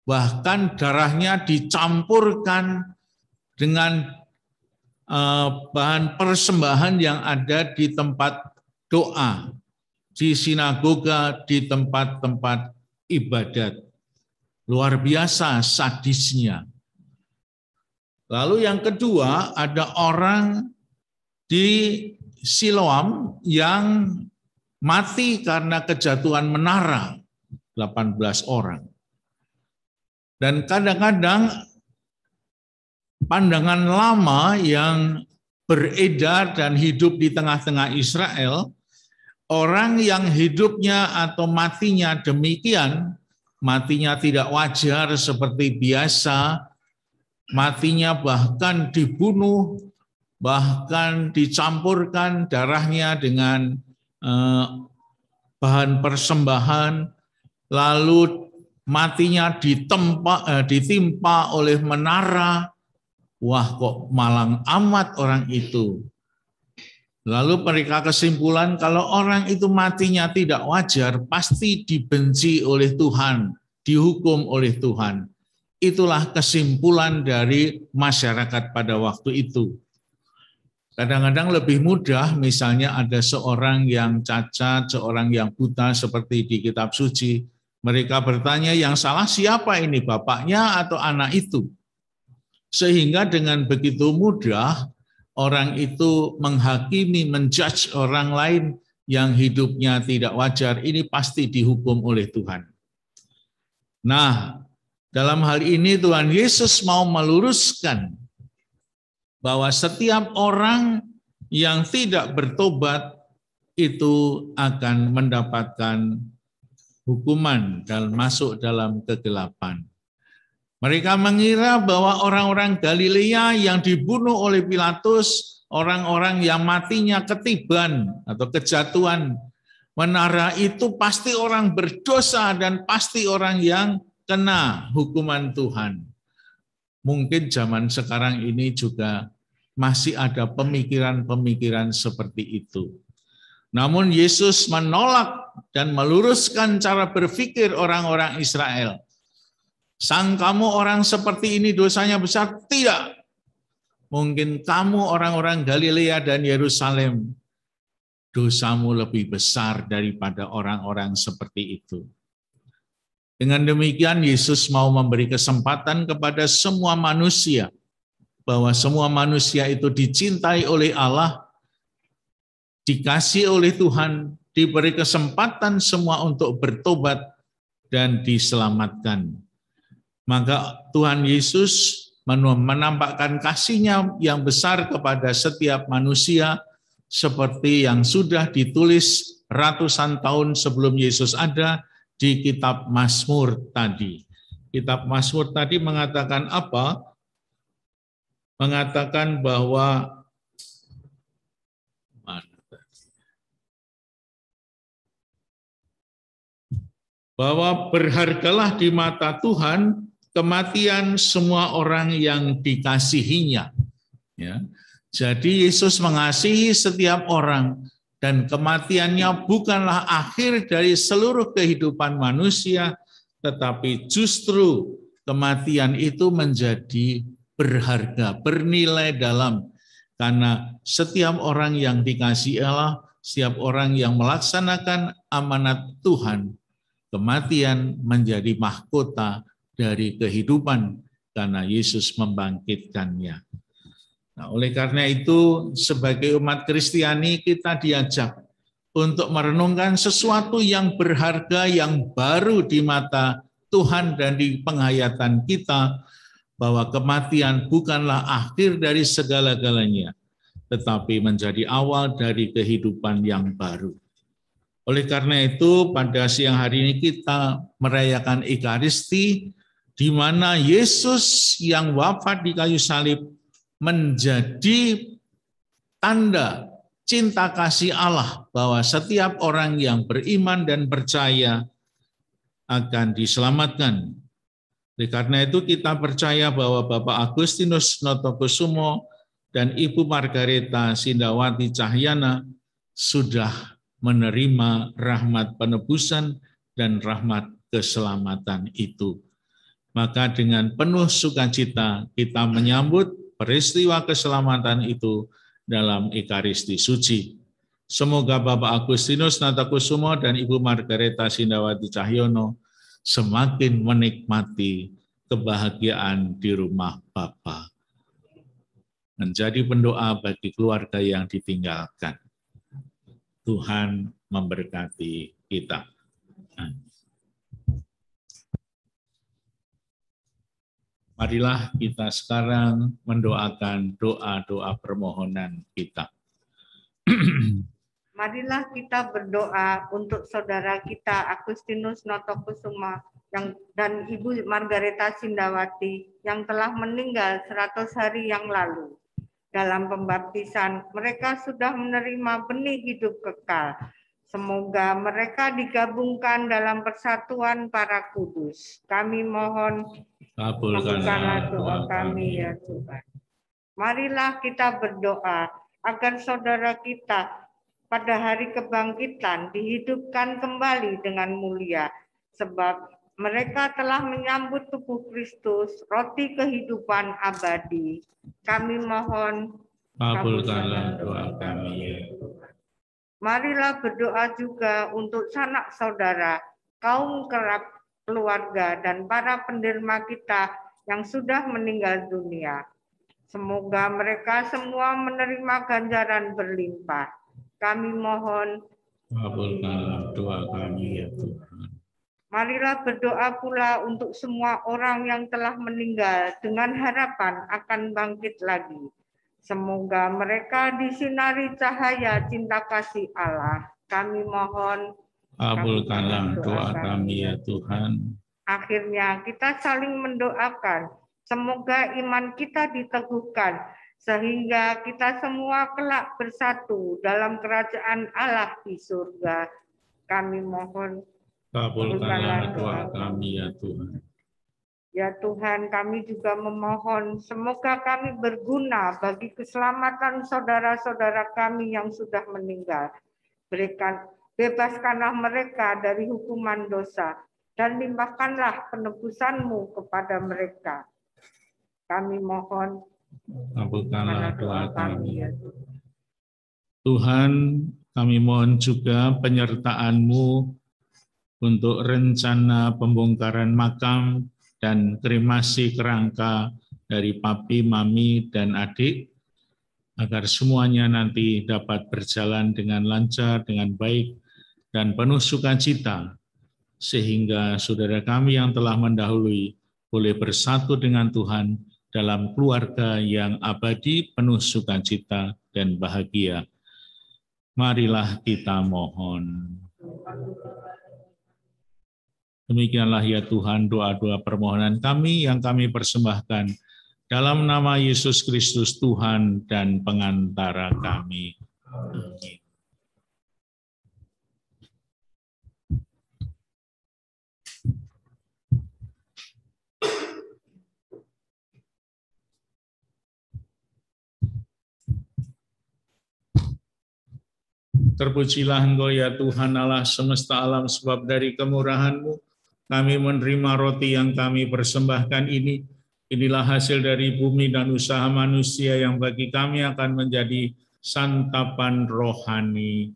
Bahkan darahnya dicampurkan dengan bahan persembahan yang ada di tempat doa, di sinagoga, di tempat-tempat ibadat. Luar biasa sadisnya. Lalu yang kedua, ada orang di Siloam yang mati karena kejatuhan menara, 18 orang. Dan kadang-kadang pandangan lama yang beredar dan hidup di tengah-tengah Israel, orang yang hidupnya atau matinya demikian, matinya tidak wajar seperti biasa, matinya bahkan dibunuh, bahkan dicampurkan darahnya dengan bahan persembahan, lalu matinya ditimpa oleh menara. Wah, kok malang amat orang itu. Lalu mereka kesimpulan kalau orang itu matinya tidak wajar, pasti dibenci oleh Tuhan, dihukum oleh Tuhan. Itulah kesimpulan dari masyarakat pada waktu itu. Kadang-kadang lebih mudah, misalnya ada seorang yang cacat, seorang yang buta seperti di kitab suci. Mereka bertanya, yang salah siapa ini, bapaknya atau anak itu? Sehingga dengan begitu mudah, orang itu menghakimi, menjudge orang lain yang hidupnya tidak wajar, ini pasti dihukum oleh Tuhan. Nah, dalam hal ini Tuhan Yesus mau meluruskan bahwa setiap orang yang tidak bertobat itu akan mendapatkan hukuman dan masuk dalam kegelapan. Mereka mengira bahwa orang-orang Galilea yang dibunuh oleh Pilatus, orang-orang yang matinya ketiban atau kejatuhan menara itu pasti orang berdosa dan pasti orang yang kena hukuman Tuhan. Mungkin zaman sekarang ini juga masih ada pemikiran-pemikiran seperti itu. Namun Yesus menolak dan meluruskan cara berpikir orang-orang Israel. Sang kamu orang seperti ini dosanya besar? Tidak. Mungkin kamu orang-orang Galilea dan Yerusalem, dosamu lebih besar daripada orang-orang seperti itu. Dengan demikian Yesus mau memberi kesempatan kepada semua manusia, bahwa semua manusia itu dicintai oleh Allah, dikasih oleh Tuhan, diberi kesempatan semua untuk bertobat dan diselamatkan. Maka Tuhan Yesus menampakkan kasih-Nya yang besar kepada setiap manusia seperti yang sudah ditulis ratusan tahun sebelum Yesus ada di kitab Mazmur tadi. Kitab Mazmur tadi mengatakan apa? Mengatakan bahwa berhargalah di mata Tuhan kematian semua orang yang dikasihinya. Ya. Jadi Yesus mengasihi setiap orang dan kematiannya bukanlah akhir dari seluruh kehidupan manusia, tetapi justru kematian itu menjadi berharga, bernilai dalam. Karena setiap orang yang dikasihi Allah, setiap orang yang melaksanakan amanat Tuhan, kematian menjadi mahkota dari kehidupan karena Yesus membangkitkannya. Nah, oleh karena itu, sebagai umat Kristiani kita diajak untuk merenungkan sesuatu yang berharga, yang baru di mata Tuhan dan di penghayatan kita, bahwa kematian bukanlah akhir dari segala-galanya, tetapi menjadi awal dari kehidupan yang baru. Oleh karena itu, pada siang hari ini kita merayakan Ekaristi, di mana Yesus yang wafat di kayu salib menjadi tanda cinta kasih Allah bahwa setiap orang yang beriman dan percaya akan diselamatkan. Oleh karena itu kita percaya bahwa Bapak Agustinus Notokusumo dan Ibu Margareta Sindawati Cahyana sudah menerima rahmat penebusan dan rahmat keselamatan itu. Maka dengan penuh sukacita kita menyambut peristiwa keselamatan itu dalam Ekaristi Suci. Semoga Bapak Agustinus Natakusumo dan Ibu Margareta Sindawati Cahyono semakin menikmati kebahagiaan di rumah Bapa. Menjadi pendoa bagi keluarga yang ditinggalkan. Tuhan memberkati kita. Marilah kita sekarang mendoakan doa-doa permohonan kita. Marilah kita berdoa untuk saudara kita Agustinus Notokusuma dan Ibu Margareta Sindawati yang telah meninggal 100 hari yang lalu. Dalam pembaptisan, mereka sudah menerima benih hidup kekal. Semoga mereka digabungkan dalam persatuan para kudus. Kami mohon, kabulkanlah doa kami ya Tuhan. Marilah kita berdoa agar saudara kita pada hari kebangkitan dihidupkan kembali dengan mulia. Sebab mereka telah menyambut tubuh Kristus, roti kehidupan abadi. Kami mohon, kabulkanlah doa kami ya Tuhan. Marilah berdoa juga untuk sanak saudara, kaum kerap keluarga, dan para penderma kita yang sudah meninggal dunia. Semoga mereka semua menerima ganjaran berlimpah. Kami mohon, kabulkanlah doa kami ya Tuhan. Marilah berdoa pula untuk semua orang yang telah meninggal dengan harapan akan bangkit lagi. Semoga mereka disinari cahaya cinta kasih Allah. Kami mohon, kabulkanlah doa kami ya Tuhan. Akhirnya kita saling mendoakan. Semoga iman kita diteguhkan sehingga kita semua kelak bersatu dalam kerajaan Allah di surga. Kami mohon, kabulkanlah doa kami ya Tuhan. Ya Tuhan, kami juga memohon semoga kami berguna bagi keselamatan saudara-saudara kami yang sudah meninggal. Bebaskanlah mereka dari hukuman dosa dan limpahkanlah penebusan-Mu kepada mereka. Kami mohon, kabulkanlah doa kami ya Tuhan. Tuhan, kami mohon juga penyertaan-Mu untuk rencana pembongkaran makam dan kremasi kerangka dari papi, mami, dan adik, agar semuanya nanti dapat berjalan dengan lancar, dengan baik, dan penuh sukacita, sehingga saudara kami yang telah mendahului boleh bersatu dengan Tuhan dalam keluarga yang abadi, penuh sukacita dan bahagia. Marilah kita mohon. Demikianlah ya Tuhan doa-doa permohonan kami yang kami persembahkan dalam nama Yesus Kristus Tuhan dan pengantara kami. Amin. Terpujilah Engkau ya Tuhan Allah semesta alam, sebab dari kemurahan-Mu kami menerima roti yang kami persembahkan ini. Inilah hasil dari bumi dan usaha manusia yang bagi kami akan menjadi santapan rohani.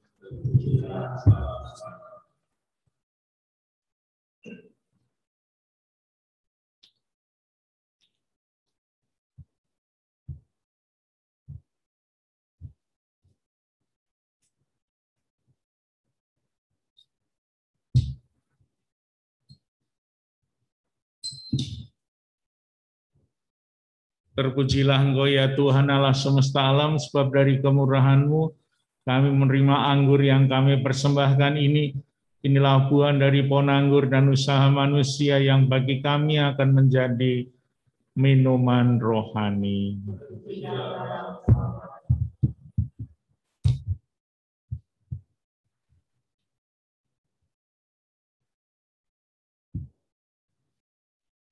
Terpujilah Engkau ya Tuhan Allah semesta alam, sebab dari kemurahan-Mu kami menerima anggur yang kami persembahkan ini. Inilah buah dari pohon anggur dan usaha manusia yang bagi kami akan menjadi minuman rohani.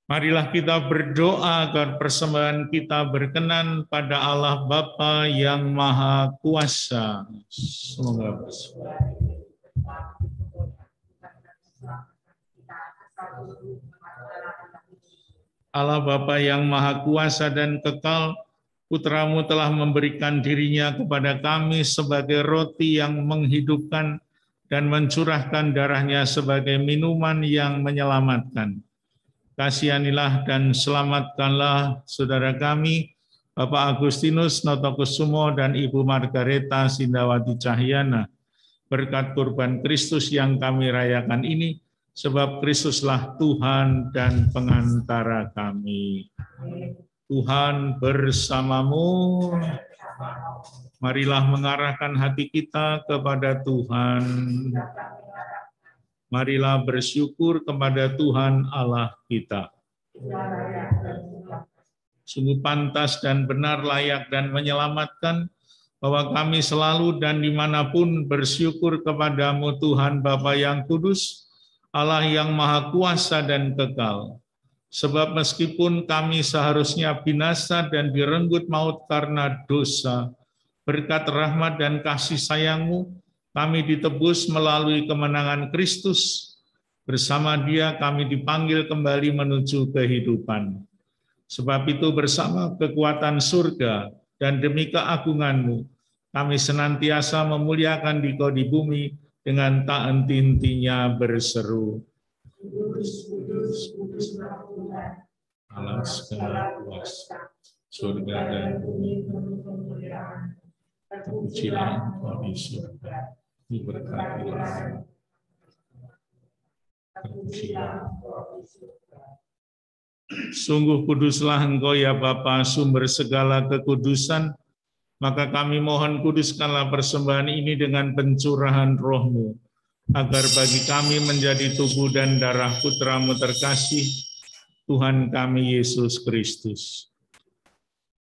Marilah kita berdoa agar persembahan kita berkenan pada Allah Bapa yang Maha Kuasa. Semoga bersuara. Allah Bapa yang Maha Kuasa dan Kekal, Putra-Mu telah memberikan dirinya kepada kami sebagai roti yang menghidupkan dan mencurahkan darahnya sebagai minuman yang menyelamatkan. Kasihanilah dan selamatkanlah saudara kami, Bapak Agustinus Notokusumo dan Ibu Margareta Sindawati Cahyana, berkat kurban Kristus yang kami rayakan ini, sebab Kristuslah Tuhan dan pengantara kami. Tuhan bersamamu. Marilah mengarahkan hati kita kepada Tuhan. Marilah bersyukur kepada Tuhan Allah kita. Sungguh pantas dan benar, layak dan menyelamatkan bahwa kami selalu dan dimanapun bersyukur kepadamu Tuhan Bapa yang kudus, Allah yang Maha Kuasa dan Kekal. Sebab meskipun kami seharusnya binasa dan direnggut maut karena dosa, berkat rahmat dan kasih sayang-Mu, kami ditebus melalui kemenangan Kristus. Bersama Dia kami dipanggil kembali menuju kehidupan. Sebab itu bersama kekuatan surga dan demi keagungan-Mu, kami senantiasa memuliakan Dikau di bumi dengan tak henti-hentinya berseru. Kudus, kudus, kudus Allah segala kuasa, surga dan bumi penuh kemuliaan. Terpujilah Engkau di surga, diberkatilah. Terpujilah Engkau di surga. Sungguh kuduslah Engkau ya Bapa, sumber segala kekudusan. Maka kami mohon kuduskanlah persembahan ini dengan pencurahan Roh-Mu, agar bagi kami menjadi tubuh dan darah Putra-Mu terkasih, Tuhan kami Yesus Kristus.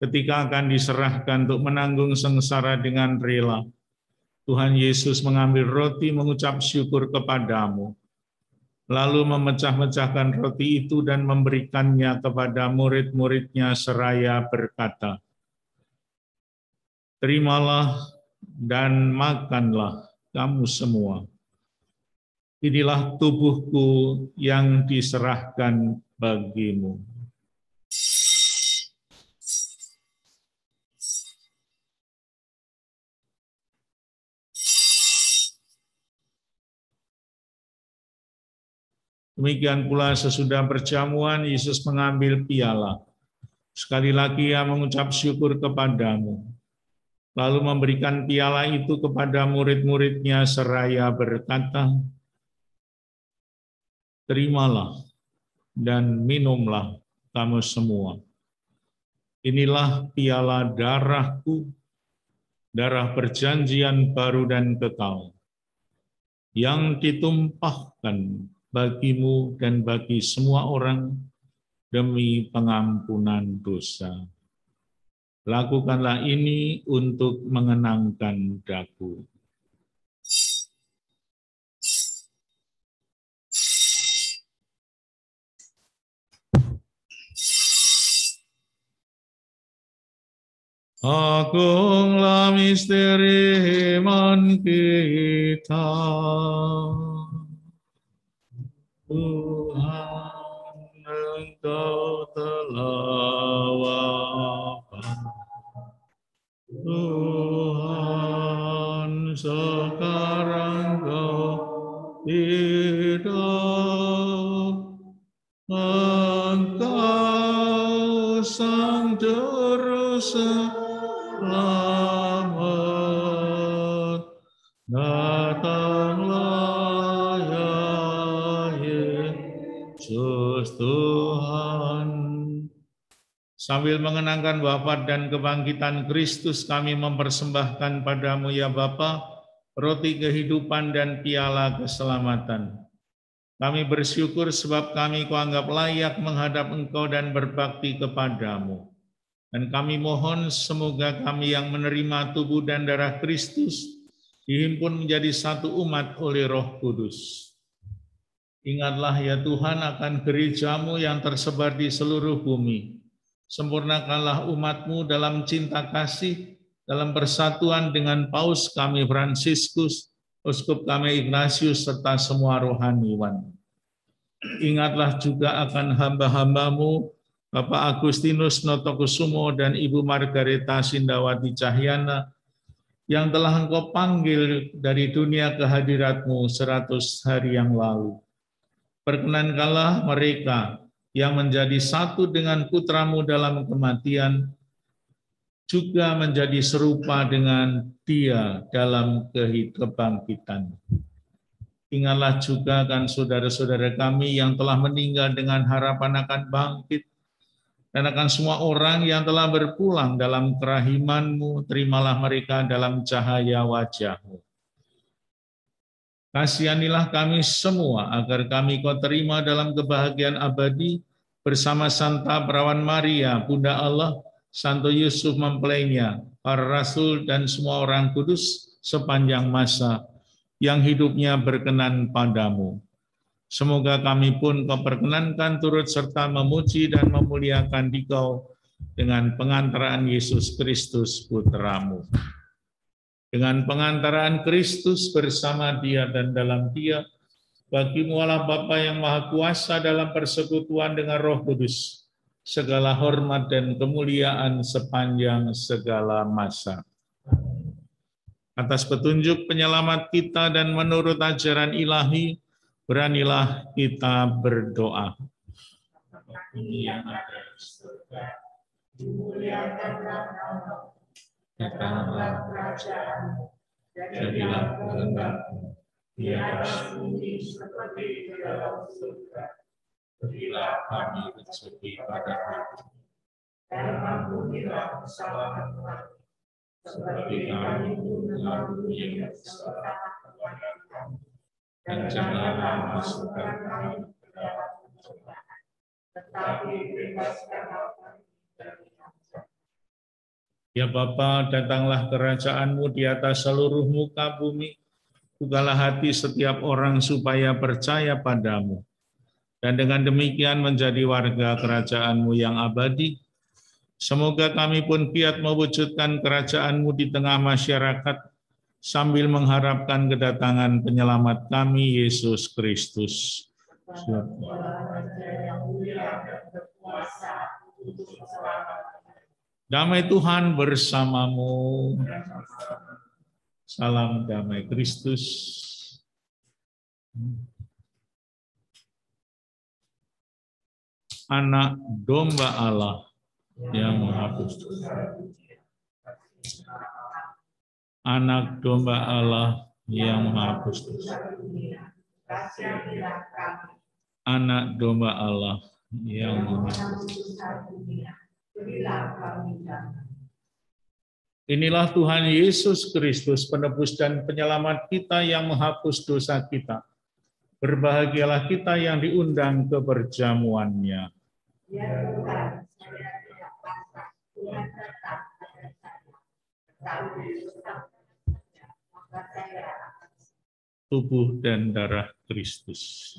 Ketika akan diserahkan untuk menanggung sengsara dengan rela, Tuhan Yesus mengambil roti, mengucap syukur kepadamu, lalu memecah-mecahkan roti itu dan memberikannya kepada murid-muridnya seraya berkata, "Terimalah dan makanlah kamu semua. Inilah tubuhku yang diserahkan bagimu." Demikian pula sesudah perjamuan, Yesus mengambil piala. Sekali lagi Ia mengucap syukur kepadamu, lalu memberikan piala itu kepada murid-muridnya seraya berkata, "Terimalah dan minumlah kamu semua. Inilah piala darahku, darah perjanjian baru dan kekal, yang ditumpahkan bagimu dan bagi semua orang demi pengampunan dosa. Lakukanlah ini untuk mengenangkan daku." Agunglah misteri iman kita. Tuhan, Engkau telah wafat. Tuhan, sekarang Kau hidup. Engkau Sang Juru Selamat. Datanglah ya Yesus Tuhan. Sambil mengenangkan wafat dan kebangkitan Kristus, kami mempersembahkan padamu ya Bapa, roti kehidupan dan piala keselamatan. Kami bersyukur sebab kami Kau anggap layak menghadap Engkau dan berbakti kepadamu. Dan kami mohon semoga kami yang menerima tubuh dan darah Kristus dihimpun menjadi satu umat oleh Roh Kudus. Ingatlah ya Tuhan akan gereja-Mu yang tersebar di seluruh bumi. Sempurnakanlah umat-Mu dalam cinta kasih, dalam persatuan dengan Paus kami Fransiskus, Uskup kami Ignatius, serta semua rohaniwan. Ingatlah juga akan hamba-hamba-Mu, Bapak Agustinus Notokusumo dan Ibu Margareta Sindawati Cahyana, yang telah Engkau panggil dari dunia ke hadirat-Mu 100 hari yang lalu. Perkenankanlah mereka yang menjadi satu dengan Putra-Mu dalam kematian, juga menjadi serupa dengan Dia dalam kebangkitan. Ingatlah juga kan saudara-saudara kami yang telah meninggal dengan harapan akan bangkit, dan akan semua orang yang telah berpulang dalam kerahiman-Mu, terimalah mereka dalam cahaya wajah-Mu. Kasihanilah kami semua agar kami Kau terima dalam kebahagiaan abadi bersama Santa Perawan Maria, Bunda Allah, Santo Yusuf mempelainya, para rasul dan semua orang kudus sepanjang masa yang hidupnya berkenan padamu. Semoga kami pun Kau perkenankan turut serta memuji dan memuliakan Dikau dengan pengantaran Yesus Kristus Putra-Mu. Dengan pengantaran Kristus bersama Dia dan dalam Dia, bagi-Mu Allah Bapa yang Maha Kuasa dalam persekutuan dengan Roh Kudus, segala hormat dan kemuliaan sepanjang segala masa. Atas petunjuk penyelamat kita dan menurut ajaran ilahi, beranilah kita berdoa. Yang ada di surga, dimuliakanlah nama-Mu, datanglah kerajaan-Mu, jadilah kehendak-Mu di atas bumi seperti di dalam surga. Berilah kami rezeki pada hari ini, dan ampunilah kesalahan kami, seperti kami pun mengampuni yang bersalah kepada kami. Dan janganlah masukkan kami ke dalam pencobaan, tetapi bebaskanlah kami dari yang jahat. Ya Bapa, datanglah kerajaan-Mu di atas seluruh muka bumi. Bukalah hati setiap orang supaya percaya padamu. Dan dengan demikian menjadi warga kerajaan-Mu yang abadi. Semoga kami pun giat mewujudkan kerajaan-Mu di tengah masyarakat, sambil mengharapkan kedatangan penyelamat kami, Yesus Kristus. Damai Tuhan bersamamu. Salam damai Kristus. Anak domba Allah yang menghapus dosa. Anak domba Allah yang menghapus dosa. Anak domba Allah yang menghapus dosa. Inilah Tuhan Yesus Kristus, penebus dan penyelamat kita yang menghapus dosa kita. Berbahagialah kita yang diundang ke perjamuannya. Ya Tuhan, saya tidak pantas, Tuhan tetap pada saya. Tubuh dan darah Kristus.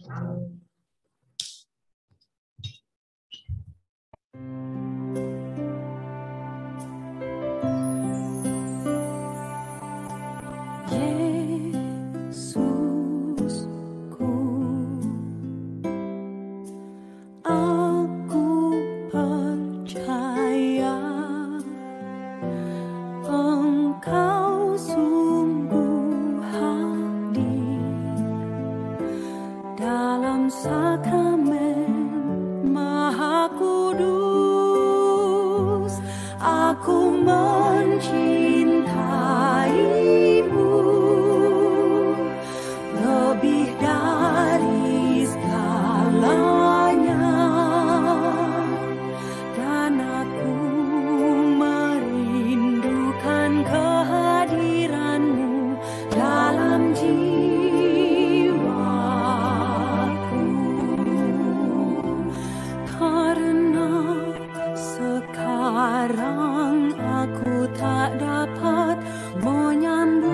Sekarang aku tak dapat menyambut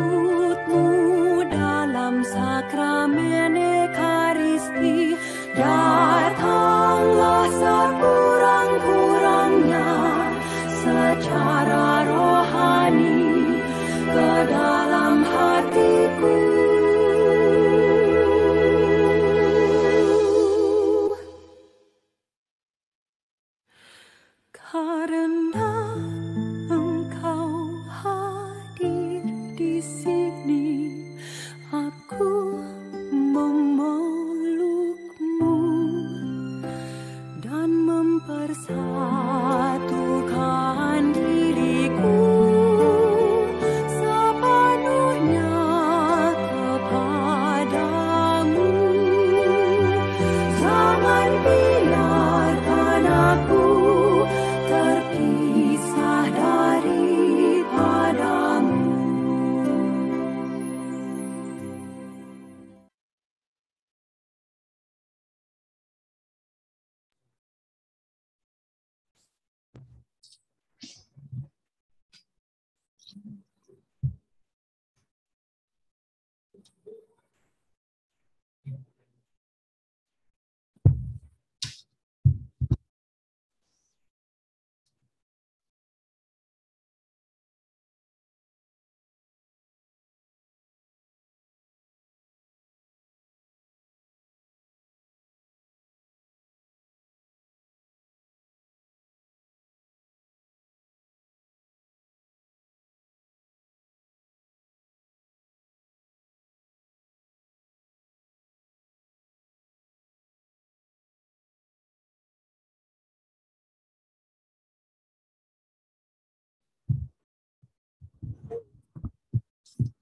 karena Engkau hadir di sini, aku memelukmu dan mempersatukan diriku sepenuhnya kepadamu. Jangan biarkan aku terpisah daripadamu.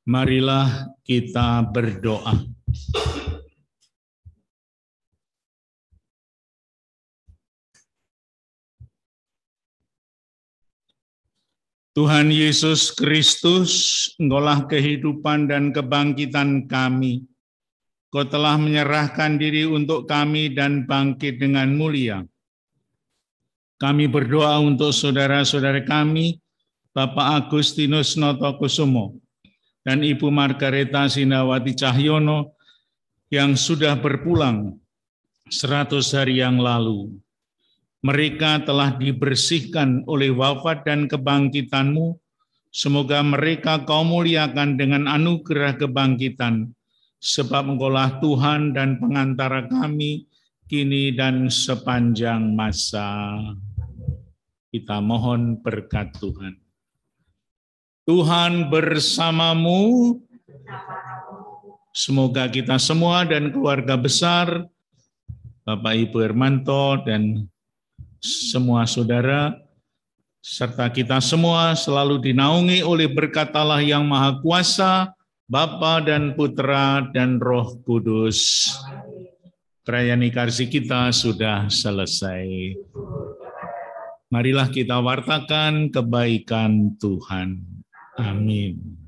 Marilah kita berdoa. Tuhan Yesus Kristus, Engkaulah kehidupan dan kebangkitan kami. Kau telah menyerahkan diri untuk kami dan bangkit dengan mulia. Kami berdoa untuk saudara-saudara kami, Bapak Agustinus Notokusumo, dan Ibu Margareta Sindawati Cahyono yang sudah berpulang 100 hari yang lalu. Mereka telah dibersihkan oleh wafat dan kebangkitan-Mu. Semoga mereka Kau muliakan dengan anugerah kebangkitan, sebab Engkaulah Tuhan dan pengantara kami kini dan sepanjang masa. Kita mohon berkat Tuhan. Tuhan bersamamu, semoga kita semua dan keluarga besar, Bapak Ibu Hermanto dan semua saudara, serta kita semua selalu dinaungi oleh berkat Allah yang Maha Kuasa, Bapa dan Putra dan Roh Kudus. Perayaan Ikarsi kita sudah selesai. Marilah kita wartakan kebaikan Tuhan. Amin.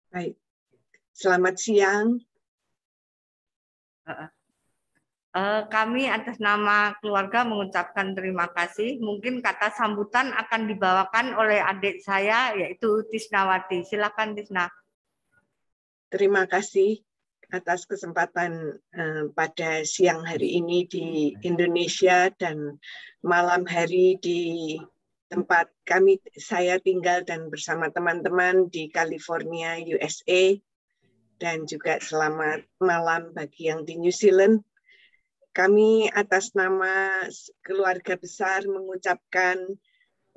Baik. Selamat siang. Kami atas nama keluarga mengucapkan terima kasih. Mungkin kata sambutan akan dibawakan oleh adik saya, yaitu Tisnawati. Silakan Tisna. Terima kasih atas kesempatan pada siang hari ini di Indonesia dan malam hari di tempat saya tinggal dan bersama teman-teman di California, USA. Dan juga selamat malam bagi yang di New Zealand. Kami atas nama keluarga besar mengucapkan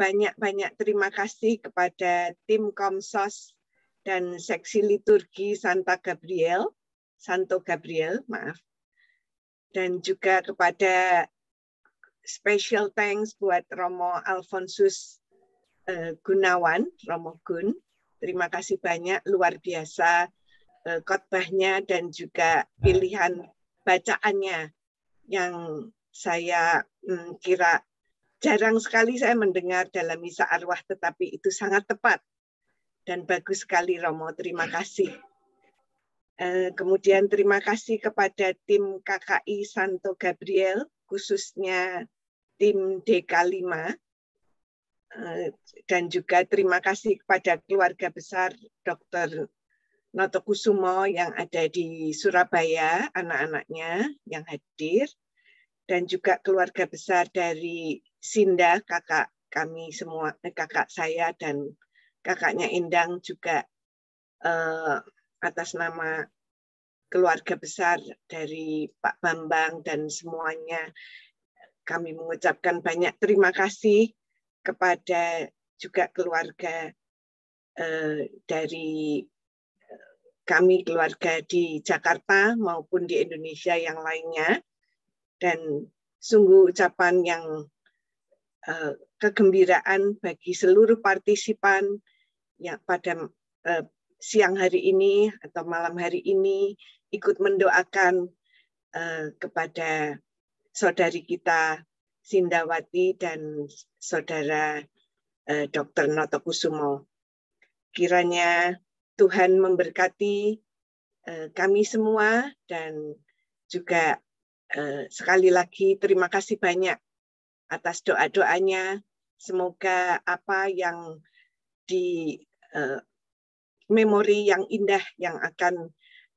banyak-banyak terima kasih kepada tim Komsos dan Seksi Liturgi Santo Gabriel, dan juga kepada special thanks buat Romo Alfonsus Gunawan, Romo Gun. Terima kasih banyak, luar biasa khotbahnya dan juga pilihan bacaannya yang saya kira jarang sekali saya mendengar dalam misa arwah, tetapi itu sangat tepat dan bagus sekali Romo. Terima kasih. Kemudian terima kasih kepada tim KKI Santo Gabriel, khususnya tim DK5, dan juga terima kasih kepada keluarga besar Dr. Notokusumo yang ada di Surabaya, anak-anaknya yang hadir, dan juga keluarga besar dari Sinda, kakak kami semua, kakak saya dan kakaknya Endang juga atas nama keluarga besar dari Pak Bambang dan semuanya, kami mengucapkan banyak terima kasih kepada juga keluarga dari kami keluarga di Jakarta maupun di Indonesia yang lainnya, dan sungguh ucapan yang kegembiraan bagi seluruh partisipan yang pada siang hari ini atau malam hari ini ikut mendoakan kepada saudari kita Sindawati dan saudara Dr. Notokusumo. Kiranya Tuhan memberkati kami semua dan juga sekali lagi terima kasih banyak atas doa-doanya. Semoga apa yang di memori yang indah yang akan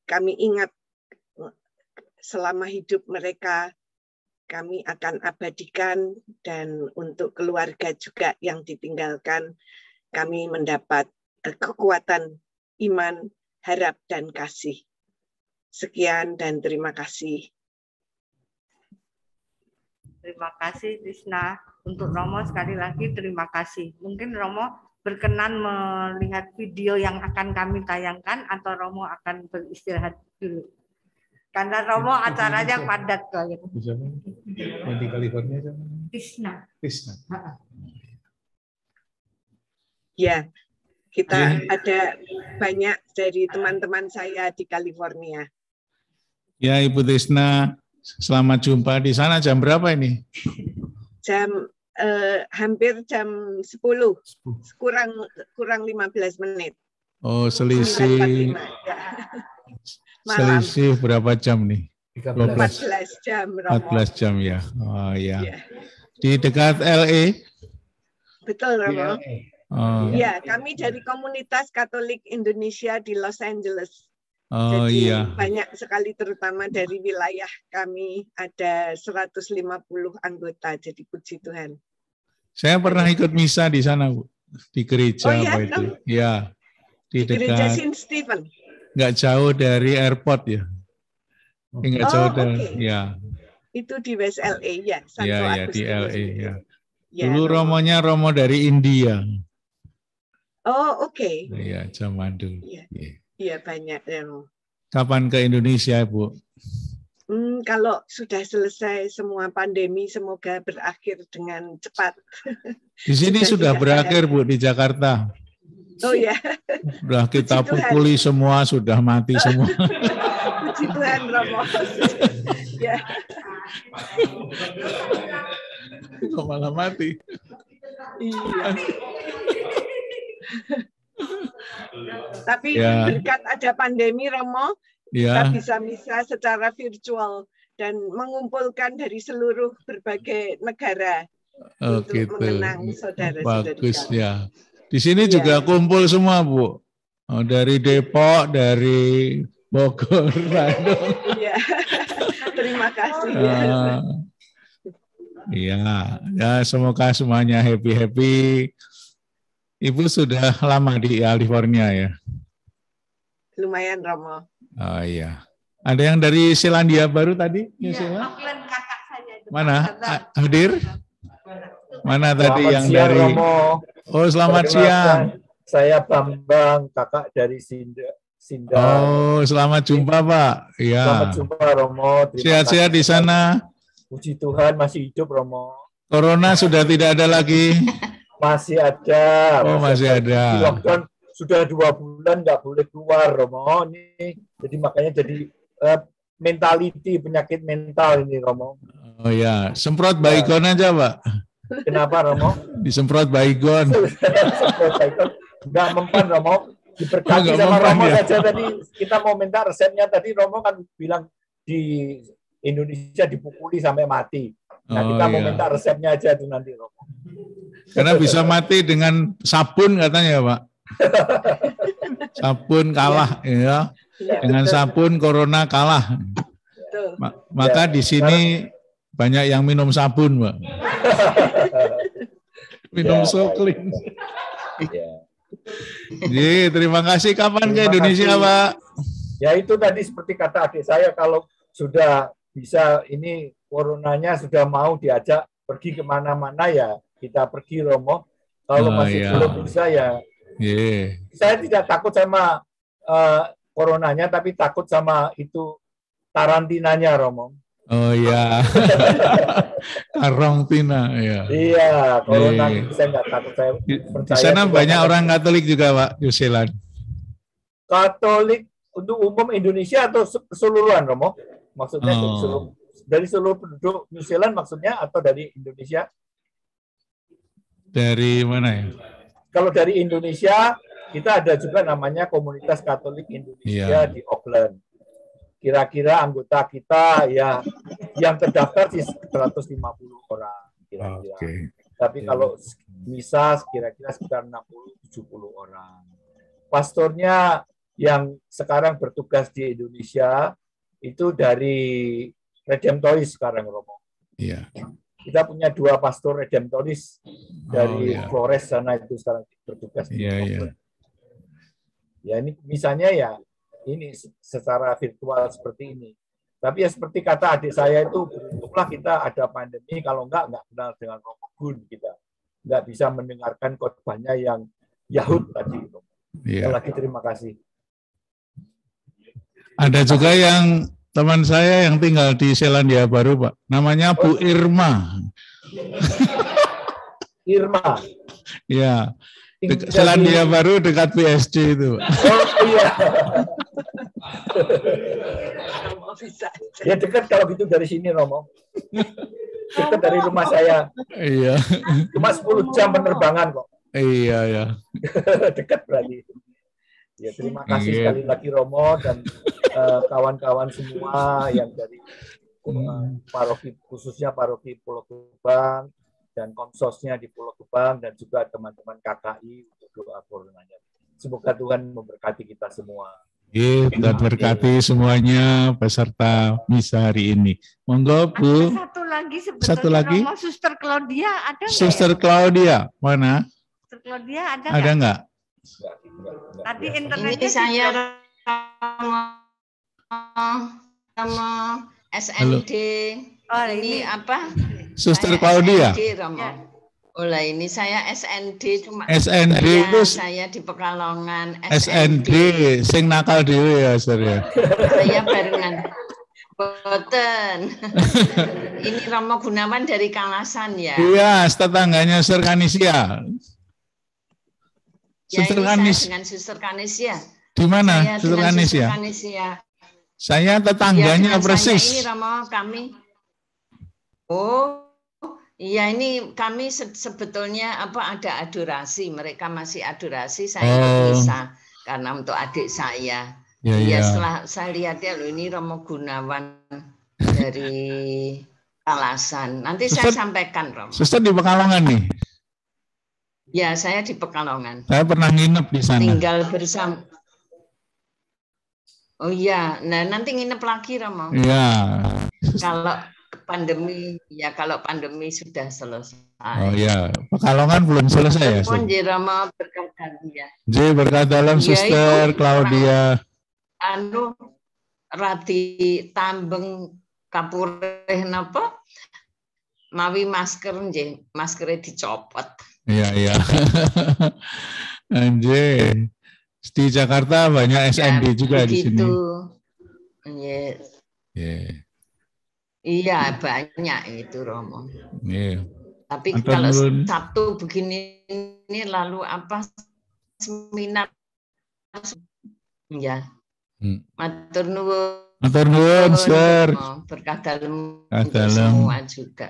kami ingat selama hidup mereka, kami akan abadikan, dan untuk keluarga juga yang ditinggalkan, kami mendapat kekuatan iman, harap, dan kasih. Sekian dan terima kasih. Terima kasih Tisna. Untuk Romo sekali lagi terima kasih. Mungkin Romo berkenan melihat video yang akan kami tayangkan atau Romo akan beristirahat dulu. Karena Romo acaranya padat banget. Yang di California siapa? Tisna. Ya. Kita ada banyak dari teman-teman saya di California. Ya, Ibu Tisna, selamat jumpa. Di sana jam berapa ini? Jam hampir jam 10, kurang 15 menit. Oh, selisih. Selisih berapa jam nih? 14 jam. 14 jam ya. Oh ya. Di dekat LA? Betul, Romo. Oh. Ya, kami dari komunitas Katolik Indonesia di Los Angeles. Oh, jadi iya. banyak sekali, terutama dari wilayah kami ada 150 anggota. Jadi puji Tuhan. Saya pernah ikut misa di sana, Bu. Di gereja apa itu? Ya. Di gereja dekat. Saint Stephen. Nggak jauh dari airport ya. Nggak jauh dari. Ya. Itu di West LA ya. Iya, di LA ya. Dulu Romonya Romo dari India. Oh, oke. Iya, zaman dulu. Iya, banyak. Kapan ke Indonesia, Bu? Kalau sudah selesai semua pandemi, semoga berakhir dengan cepat. Di sini sudah berakhir, Bu, di Jakarta. Oh ya. Sudah kita pukuli semua, sudah mati semua. Puji Tuhan, Romo. Ya. Kok malah mati? Iya. Tapi Ya. berkat ada pandemi, Romo, Ya. kita bisa misa secara virtual dan mengumpulkan dari seluruh berbagai negara Oh, untuk gitu. mengenang saudara-saudari Bagus kami. ya. Di sini Iya. juga kumpul semua, Bu. Oh, dari Depok, dari Bogor, Bandung. Iya. Terima kasih. Iya, ya semoga semuanya happy-happy. Ibu sudah lama di California ya? Lumayan, Romo. Oh iya. Ada yang dari Selandia Baru tadi? New Iya, Zealand? Auckland kakak saya itu. Mana? Hadir? Mana tadi Selamat yang siang, dari? Romo. Oh, selamat siang. Saya Bambang, kakak dari Sinda. Oh, selamat jumpa, Pak. Iya. Selamat jumpa, Romo. Terima Sehat-sehat kasih. di sana. Puji Tuhan masih hidup, Romo. Corona sudah tidak ada lagi. Masih ada. Oh, masih ada. Di lockdown sudah 2 bulan nggak boleh keluar, Romo. Ini jadi makanya jadi mentality, penyakit mental ini, Romo. Oh ya, semprot baygon aja, Pak. Kenapa, Romo? Disemprot baygon. Semprot baygon. Nggak mempan, Romo. Diberkati Oh, nggak sama mempan Romo ya? saja tadi. Kita mau minta resepnya tadi, Romo kan bilang di Indonesia dipukuli sampai mati. Nah, Oh, kita mau iya. minta resepnya aja itu nanti, Romo. Karena bisa mati dengan sabun katanya, Pak. Sabun kalah, ya. Dengan sabun corona kalah. Maka di sini banyak yang minum sabun, Pak. Minum Soklin. Jadi terima kasih. Kapan ke Terima Indonesia, kasih. Pak? Ya itu tadi seperti kata adik saya, kalau sudah bisa ini coronanya sudah mau diajak pergi kemana-mana ya kita pergi, Romo. Kalau Oh, masih iya. belum bisa ya Iya. saya tidak takut sama coronanya, tapi takut sama itu karantinanya, Romo. Oh iya. Karantina, ya. Iya, corona Iya. itu saya nggak takut. Saya Di percaya sana Tuhan banyak akan- orang Katolik juga, Pak, New Zealand. Katolik untuk umum Indonesia atau keseluruhan, Romo? Maksudnya Oh. dari seluruh penduduk New Zealand maksudnya atau dari Indonesia? Dari mana ya? Kalau dari Indonesia, kita ada juga namanya Komunitas Katolik Indonesia Iya. di Auckland. Kira-kira anggota kita ya yang terdaftar sih 150 orang kira-kira. Oke. Tapi kalau misa kira-kira sekitar 60-70 orang. Pastornya yang sekarang bertugas di Indonesia itu dari Redemptoris sekarang, Romo. Iya. Kita punya 2 pastor Redemptoris dari iya. Flores sana itu sekarang bertugas di Iya, iya. Auckland. Ya ini misalnya ya ini secara virtual seperti ini. Tapi ya seperti kata adik saya itu, beruntunglah kita ada pandemi, kalau enggak kenal dengan Romo Gun kita. Enggak bisa mendengarkan khotbahnya yang Yahud tadi. Iya. Sekali lagi terima kasih. Ada juga yang teman saya yang tinggal di Selandia Baru, Pak. Namanya Bu Irma. Irma. Ya. Tinggal Selandia di- Baru dekat PSG itu, Pak. Oh iya. Ya dekat kalau gitu dari sini, Romo. Dekat dari rumah saya. Iya. Cuma 10 jam penerbangan kok. Iya, ya. Dekat berarti. Ya terima kasih Iya. sekali lagi Romo dan kawan-kawan semua yang dari paroki, khususnya paroki Pulau Gebang dan konsosnya di Pulau Gebang dan juga teman-teman KKI untuk doa coronanya. Semoga Tuhan memberkati kita semua. Iya, Tuhan berkati semuanya peserta misa hari ini. Monggo, Bu. Satu lagi sebetulnya Satu lagi. Romo, Suster Claudia ada nggak Suster ya? Claudia, mana? Suster Claudia ada Ada nggak? nggak? Tadi Ini internetnya saya juga- Romo SND. Oh, ini apa? Suster Saya Claudia. SND, Romo. Oh lah ini saya SND cuma SND ya, itu saya di Pekalongan SND, sing nakal dhewe ya, Sur ya. Saya barengan. Boten. Ini Romo Gunawan dari Kalasan ya. Iya, tetangganya Sur Kanisia. Ya Suster ini Kanis. saya dengan Suster Kanisia. Di mana, Saya Suster dengan Kanisia? Suster Kanisia. Saya Ya, tetangganya dengan persis. Saya ini Romo kami. Oh, iya ini kami sebetulnya apa ada adorasi, mereka masih adorasi, saya ikut Oh. misa. karena untuk adik saya. Ya, Ya, ya. setelah saya lihat ya loh, ini Romo Gunawan dari Kalasan. Nanti saya Suster, sampaikan, Romo. Suster di Pekalongan nih. Ya, saya di Pekalongan. Saya pernah nginep di sana. Tinggal bersama. Oh iya, nah nanti nginep lagi, Romo. Iya. Kalau pandemi, ya kalau pandemi sudah selesai. Oh iya, Pekalongan belum selesai ya, Pun Suster? Romo berkat ya. J berkat dalam, Ya, Suster itu Claudia. Anu rati tambeng kapureh napa? Mawi masker nggih, maskernya dicopot. Iya, iya. Anjir. Di Jakarta banyak SND juga di sini. Begitu. Yes. Yeah. Iya, banyak itu, Romo. Yeah. Tapi Matur kalau nuwun. Sabtu begini ini lalu apa seminar ya. Matur nuwun. Matur nuwun, Sir. Berkah dalam Berkah untuk dalam. semua juga.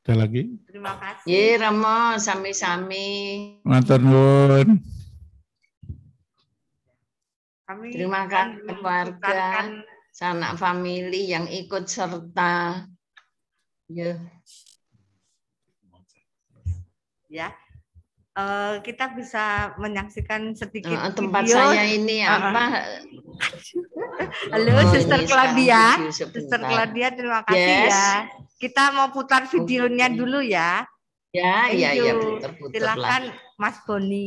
Ada lagi? Terima kasih. Ye, Romo, sami-sami. Matur nuwun. Kami Terima kasih keluarga, sanak famili yang ikut serta. Ya. Ya, kita bisa menyaksikan sedikit Tempat video. saya ini apa? Halo, Oh, Sister ini Claudia. sekarang video sebentar. Sister Claudia, terima kasih Yes. ya. Kita mau putar videonya dulu ya. Ya, Thank ya, you. ya, putar-putar lah. Silakan, Mas Boni.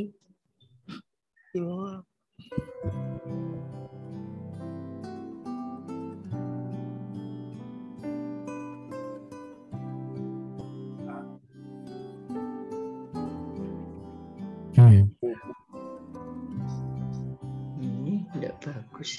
Ini tidak bagus.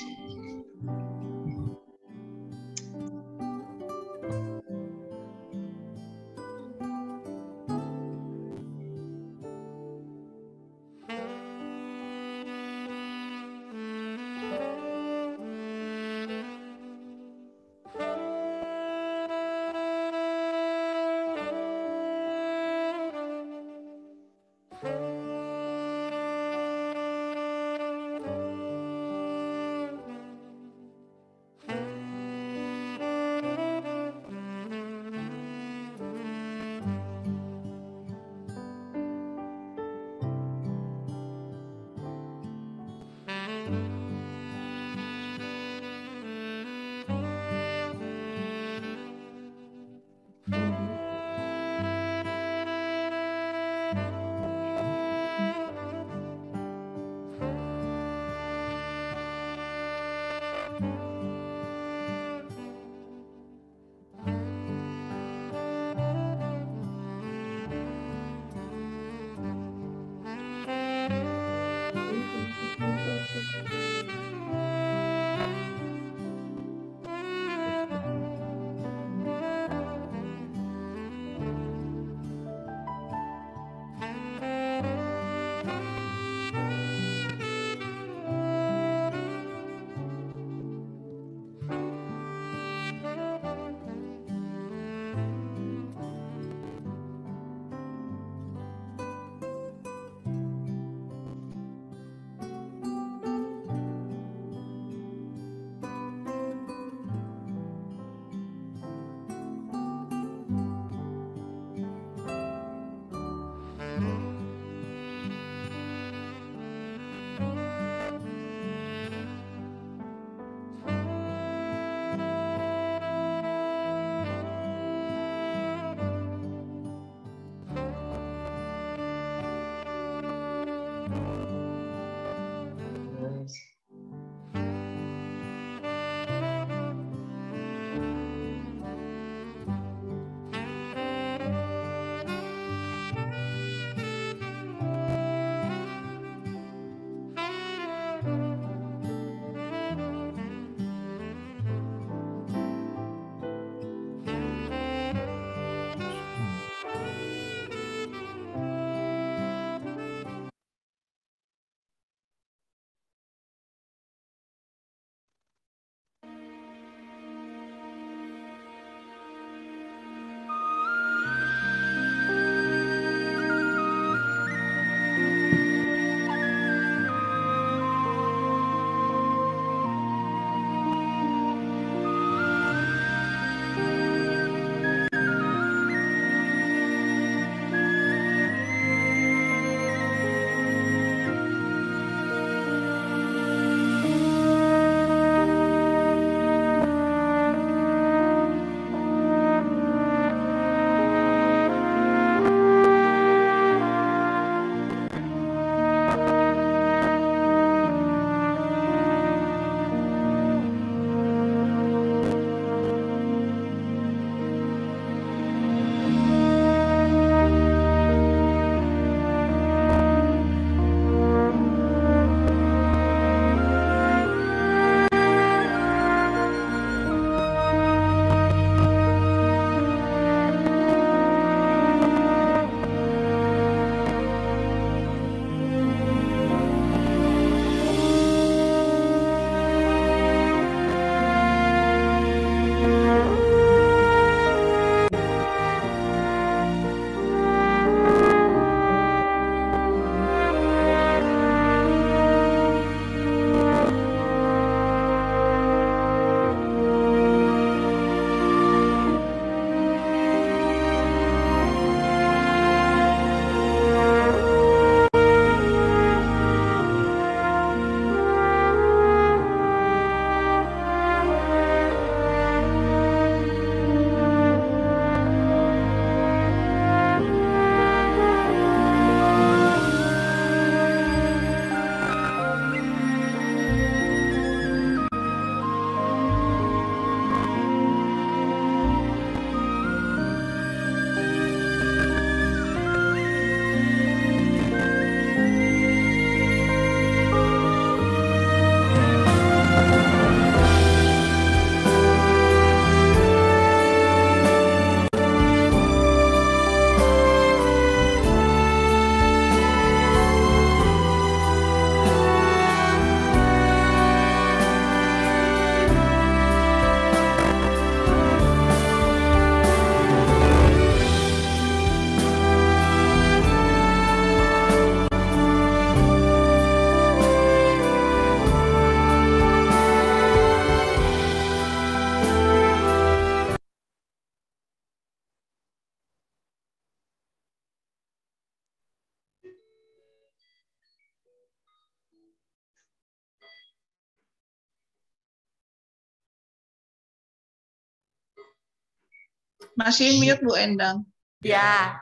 Masih mute Bu Endang. Ya,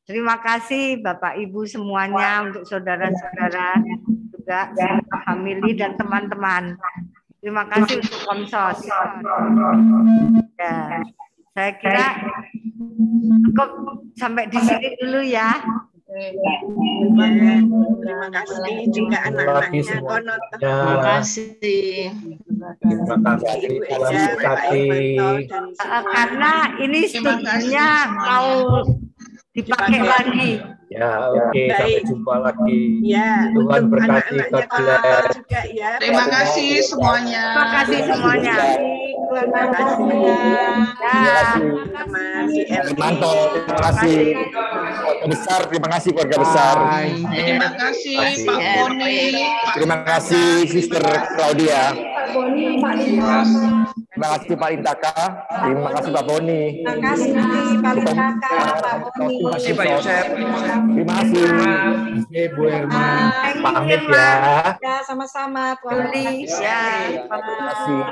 terima kasih Bapak Ibu semuanya, untuk saudara-saudara juga, family dan teman-teman. Terima kasih untuk Komsos. Ya, saya kira cukup sampai di sini dulu ya. Terima kasih juga anak-anaknya Konoto. Terima kasih. Terima kasih Ibu Pak Eja, Pak Irmanto, dan Karena ini studinya mau dipakai lagi. Ya, oke, sampai jumpa lagi. Ya, Tuhan untuk berkati, anak-anaknya God Konoto bless. juga ya. Terima kasih semuanya. Terima kasih semuanya. Terima kasih. Teman di Manto, terima kasih. Keluarga besar, terima kasih keluarga besar. Terima kasih Pak Boni. Terima kasih Sister Claudia. Pak Boni, Pak Dimas. Terima kasih Pak Intaka. Terima kasih Pak Boni. Terima kasih Pak Intaka, Pak Boni. Terima kasih Pak Yosef. Terima kasih. Bu Irma. Pamit ya. Ya, sama-sama Tuan Beli, ya, Terima kasih.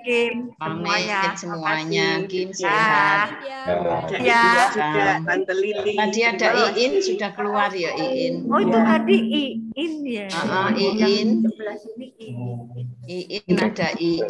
Kim, semuanya. Semuanya, Kim sehat. Ya. juga Tante Lili. Tadi ada Iin sudah keluar ya Iin. Oh itu tadi Iin ya. Iin. Sebelah sini Iin. Iin ada Iin.